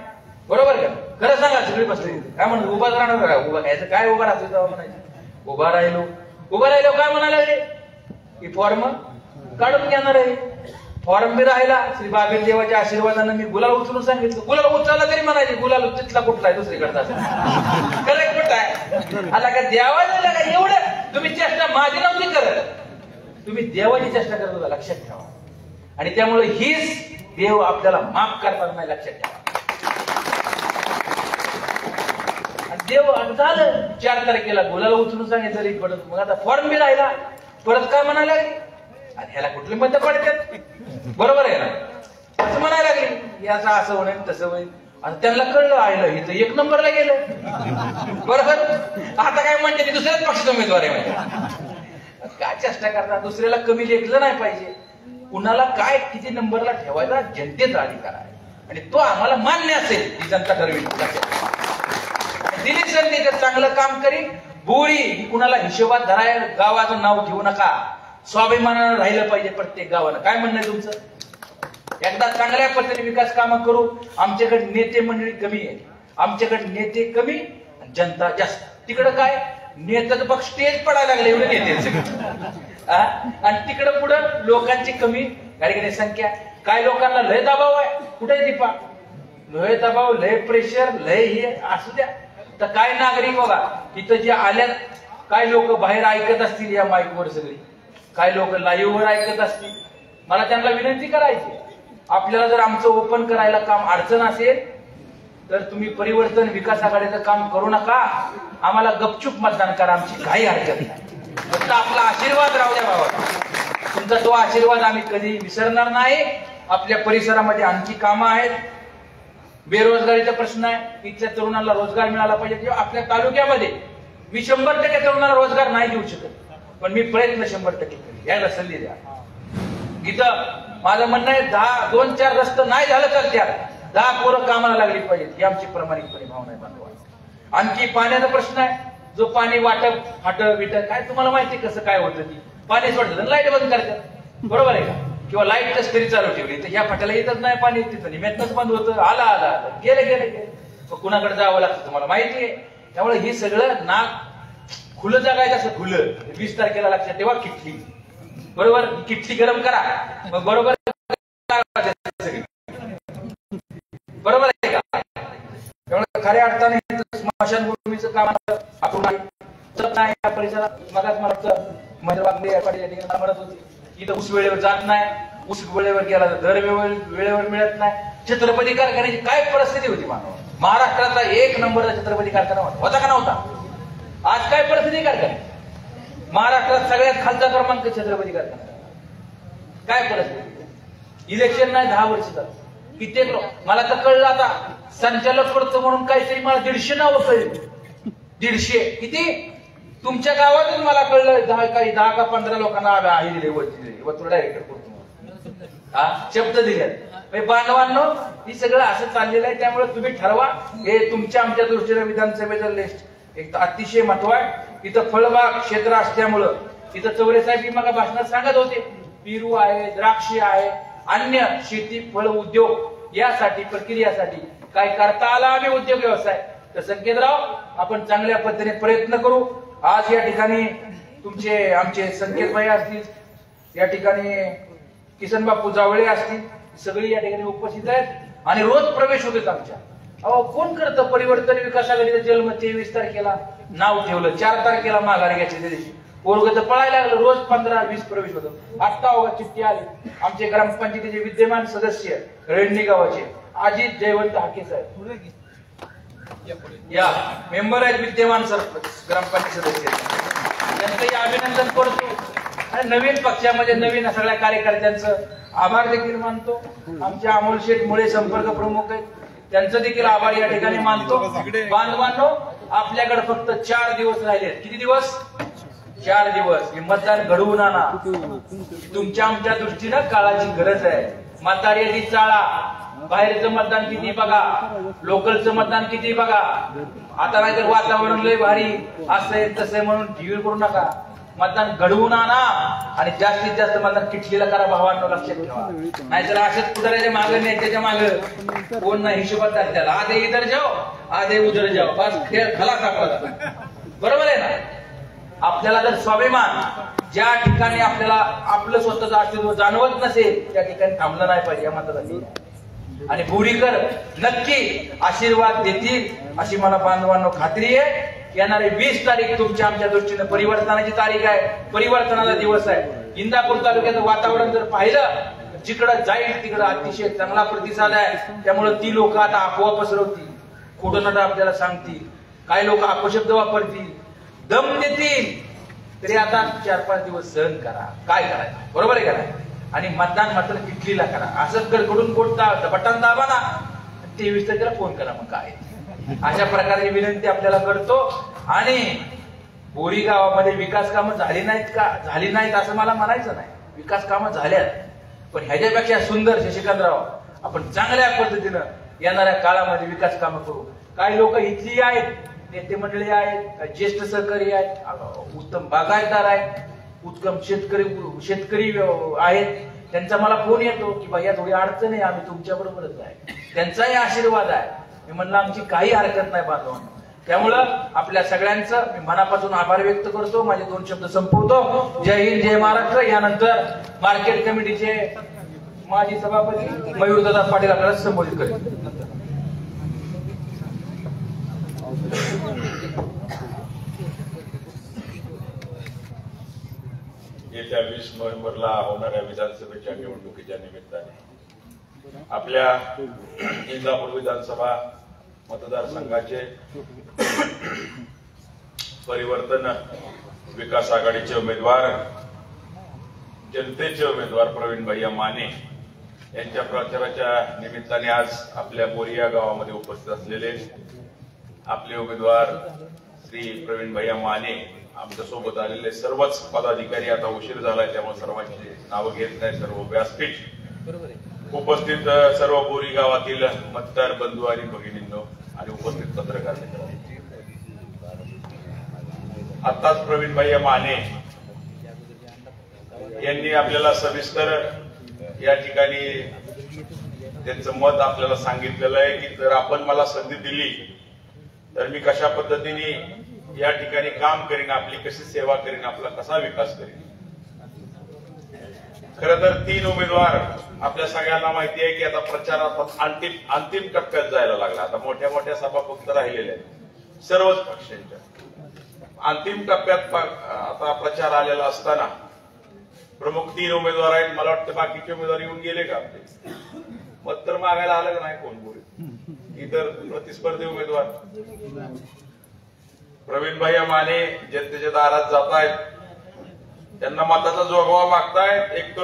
बरोबर का. खरं सांगा सगळी बसली काय म्हणत उभाच राहणार उभा घ्यायचं काय उभा राहतो तेव्हा म्हणायचं उभा राहिलो काय म्हणायला लागले की फॉर्म काढून घेणार आहे. फॉर्म बी राहिला श्री बाबेल देवाच्या आशीर्वादानं मी गुलाल उचलून सांगितलं. गुलाल उचलला तरी म्हणायचे गुलाल तिथला कुठला आहे दुसरीकडचा करेक्ट कुठं आहे. आता का देवाला का एवढं तुम्ही चेष्टा माझी नव्हती करत तुम्ही देवाची चेष्टा करत होता लक्षात ठेवा. आणि त्यामुळे हीच देव आपल्याला माफ करणार नाही लक्षात ठेवा. आणि देव झालं 4 तारखेला गुलाल उचलून सांगितलं परत मग आता फॉर्म बी राहिला परत काय म्हणायला लागली आणि ह्याला कुठले मत पडतात बरोबर आहे ना असं म्हणायला लागली याचं असं होईल तसं होईल. आणि त्यांना कळलं आयलं इथं 1 नंबरला गेलं बरोबर. आता काय म्हणते की दुसऱ्याच पक्षाचा उमेदवार आहे म्हणजे काय चेष्टा करतात. दुसऱ्याला कमी लेखलं नाही पाहिजे. कुणाला काय किती नंबरला ठेवायचा जनतेचा अधिकार आहे आणि तो आम्हाला मान्य असेल ही जनता ठरवी. दिली संधी तर चांगलं काम करीन. बोरी ही कुणाला हिशोबात धरायला गावाचं नाव ठेवू नका. स्वाभिमानानं राहिलं पाहिजे प्रत्येक गावानं. काय म्हणणं आहे तुमचं. एकदा चांगल्या पद्धतीने विकास कामं करू. आमच्याकडे नेते मंडळी कमी आहे. आमच्याकडे नेते कमी आणि जनता जास्त. तिकडं काय नेत्याचं पक्ष स्टेज पडायला लागले एवढे नेते आणि तिकडं पुढं लोकांची कमी गाडी संख्या. काय लोकांना लय दबाव आहे कुठे दीपा लय दबाव लय प्रेशर लय हे असू द्या. तर काय नागरिक बघा इथं जे आल्यात काय लोक बाहेर ऐकत असतील या माईकवर सगळी काय लोक लाईव्ह वर ऐकत असतील. मला त्यांना विनंती करायची आपल्याला जर आमचं ओपन करायला काम अडचण असेल तर तुम्ही परिवर्तन विकास आघाडीचं काम करू नका. आम्हाला गपचूप मतदान करा. आमची काही हरकत नाही. फक्त आपला आशीर्वाद राहू द्या बाबा. तुमचा तो आशीर्वाद आम्ही कधी विसरणार नाही. आपल्या परिसरामध्ये आणखी कामं आहेत. बेरोजगारीचा प्रश्न आहे. इथल्या तरुणाला रोजगार मिळाला पाहिजे. किंवा आपल्या तालुक्यामध्ये मी 100% तरुणाला रोजगार नाही देऊ शकत पण मी प्रयत्न 100% करेन. यायला संधी द्या. इथं माझं म्हणणं आहे 2-4 रस्ते नाही झालं तर त्या 10 पोरं कामाला लागली पाहिजेत ही आमची प्रामाणिकपणे भावना आहे बांधवा. आणखी पाण्याचा प्रश्न आहे. जो पाणी वाटप फाटप बिटप काय तुम्हाला माहिती कसं काय होतं ती पाणी सोडतं लाईट बंद करतात बरोबर आहे का. किंवा लाईट कस्तरी चालू ठेवली तर ह्या फाट्याला येतच नाही पाणी तिथं निमेतच बंद होतं. आला गेले कुणाकडे जावं लागतं तुम्हाला माहिती आहे. त्यामुळे ही सगळं नाक खुलं जगायचं असं खुलं. 20 तारखेला लक्षात ठेवा किटली बरोबर. किटली गरम करा मग बरोबर बरोबर आहे का. त्यामुळे खऱ्या अर्थाने स्मशानभूमीचं काम आपण नाही या परिसरात मगाच मला वाटतं महेंद्र वागले पाटील या ठिकाणी म्हणत होते इथं ऊस वेळेवर जात नाही. ऊस वेळेवर गेला तर दर वेळेवर मिळत नाही. छत्रपती कारखान्याची काय परिस्थिती होती मानव. महाराष्ट्रातला 1 नंबरचा छत्रपती कारखाना होता का नव्हता. आज काय परिस्थिती कारखाना महाराष्ट्रात सगळ्यात खालचा क्रमांक छत्रपती कारखाना. काय परिस्थिती. इलेक्शन नाही 10 वर्ष झालं. कित्येक मला तर कळलं आता संचालक करतो म्हणून काहीतरी मला 150 नावं कळली. 150 किती तुमच्या गावातच मला कळलं 10 का 15 लोकांना आहे दिले वरती तुला डायरेक्टर करतो शब्द दिल्यात. बांधवांनो, ही सगळं असं चाललेलं आहे. त्यामुळे तुम्ही ठरवा. हे तुमच्या आमच्या दृष्टीने विधानसभेचं लिस्ट एक अतिशय महत्व आहे. इथं फळबाग क्षेत्र असल्यामुळं इथं चौरे साहेब मग भाषणात सांगत होते, पेरू आहे, द्राक्षे आहे, अन्य शेती फळ उद्योग यासाठी प्रक्रियासाठी काय करता आला आम्ही उद्योग व्यवसाय तर संकेतराव आपण चांगल्या पद्धतीने प्रयत्न करू. आज या ठिकाणी तुमचे आमचे संकेत भाई असतील, या ठिकाणी किसन बापू जावळे असतील, सगळी या ठिकाणी उपस्थित आहेत आणि रोज प्रवेश होते आमच्या. अहो कोण करतं परिवर्तन विकास आघाडीचा जन्म 23 तारखेला नाव ठेवलं, 4 तारखेला माघार घ्यायची त्या दिवशी पोरग तर पळायला लागलं. रोज 15-20 प्रवेश होतो. आता अवघा चिठ्ठी आली आमचे ग्रामपंचायतीचे विद्यमान सदस्य रेडणी गावाचे अजित जयवंत हाके साहेब या मेंबर आहेत, विद्यमान सरपंच ग्रामपंचायत सदस्य, त्यांचंही अभिनंदन करतो आणि नवीन पक्षामध्ये नवीन सगळ्या कार्यकर्त्यांचं आभार देखील मानतो. आमचे अमोल शेठ मुळे संपर्क प्रमुख आहेत, त्यांचं देखील आभार या ठिकाणी मानतो. बांधवांनो, आपल्याकडे फक्त 4 दिवस राहिले. किती दिवस? 4 दिवस. हे मतदान घडवून आणा. तुमच्या आमच्या दृष्टीनं काळाची गरज आहे. म्हातारी चाळा, बाहेरचं मतदान किती बघा, लोकलचं मतदान किती बघा. आता नाहीतर वातावरण लय भारी असं तसं म्हणून टीव्ही करू नका. मतदान घडवून आणा आणि जास्तीत जास्त मतदान किटलीला करा भावांनो, लक्षात ठेवा. नाहीतर असेच पुढाऱ्याच्या मागे नेत्याच्या मागे कोण नाही हिशोबात त्याला आधे इधर जाओ आधे उधर जाओ, बस खेळ खलास आपला. बरोबर आहे ना? आपल्याला जर स्वाभिमान ज्या ठिकाणी आपल्याला आपलं स्वतःचं अस्तित्व जाणवत नसेल त्या ठिकाणी थांबलं नाही पाहिजे या मतासाठी. आणि बोरीकर नक्की आशीर्वाद देतील अशी मला बांधवांनो खात्री आहे. येणारे 20 तारीख तुमच्या आमच्या दृष्टीने परिवर्तनाची तारीख आहे, परिवर्तनाचा दिवस आहे. इंदापूर तालुक्याचं वातावरण जर पाहिलं जिकडं जाईल तिकडं अतिशय चांगला प्रतिसाद आहे. त्यामुळे ती लोक आता अफवा पसरवतील, खोटं नाटं आपल्याला सांगतील, काही लोक अपशब्द वापरतील, दम देतील. तरी आता 4-5 दिवस सहन करा. काय करायचं? बरोबर आहे का नाही? आणि मतदान मात्र किटलीला करा. असं कडकडून बटन दाबा ना, 23 तारखेला फोन करा. मग काय अशा प्रकारे विनंती आपल्याला करतो. आणि बोरी गावामध्ये विकास कामं झाली नाहीत का? झाली नाहीत असं मला म्हणायचं नाही. विकास कामं झाल्यात, पण ह्याच्यापेक्षा सुंदर शशिकांतराव आपण चांगल्या पद्धतीनं येणाऱ्या काळामध्ये विकास कामं करू. काही लोक इथली आहेत, नेते मंडळी आहेत, ज्येष्ठ सहकारी आहेत, उत्तम बागायतदार आहेत, उत्तम शेतकरी आहेत. त्यांचा मला फोन येतो की भैया थोडी अडचण आहे, आम्ही तुमच्या बरोबरच आहे. त्यांचाही आशीर्वाद आहे. मी म्हणलं आमची काही हरकत नाही बांधवांनो. त्यामुळं आपल्या सगळ्यांचं मी मनापासून आभार व्यक्त करतो. माझे 2 शब्द संपवतो. जय हिंद, जय महाराष्ट्र. यानंतर मार्केट कमिटीचे माजी सभापती मयूरदादा पाटील आपल्याला संबोधित करतील. येत्या 20 नोव्हेंबरला होणाऱ्या विधानसभेच्या निवडणुकीच्या निमित्ताने आपल्या इंदापूर विधानसभा मतदारसंघाचे परिवर्तन विकास आघाडीचे उमेदवार, जनतेचे उमेदवार प्रवीण भैया माने यांच्या प्रचाराच्या निमित्ताने आज आपल्या बोरी या गावामध्ये उपस्थित असलेले आपले उमेदवार श्री प्रवीण भैया माने, आमच्या सोबत आलेले सर्वच पदाधिकारी. आता उशीर झालाय त्यामुळे सर्वांची नावं घेत नाही. सर्व व्यासपीठ उपस्थित सर्व बोरी गावातील मतदार बंधू आणि भगिनींनो आणि उपस्थित पत्रकार मित्र, आताच प्रवीण भैया माने यांनी आपल्याला सविस्तर या ठिकाणी त्यांचं मत आपल्याला सांगितलेलं आहे की जर आपण मला संधी दिली तर मी कशा पद्धतीने या ठिकाणी काम करीन, आपली कशी सेवा करीन, आपला कसा विकास करीन. खरं तर 3 उमेदवार आपल्या सगळ्यांना माहिती आहे की आता प्रचारात अंतिम टप्प्यात जायला लागला. आता मोठ्या मोठ्या सभा फक्त राहिलेल्या आहेत सर्वच पक्षांच्या. अंतिम टप्प्यात आता प्रचार आलेला असताना प्रमुख 3 उमेदवार आहेत. मला वाटतं बाकीचे उमेदवार येऊन गेले का? आपले मत तर मागायला आलं का नाही कोण बोल इतर प्रतिस्पर्धी उमेदवार. प्रवीण भैया माने जनतेच्या दारात जात आहेत, त्यांना मताचा जोगवा मागतायत. एक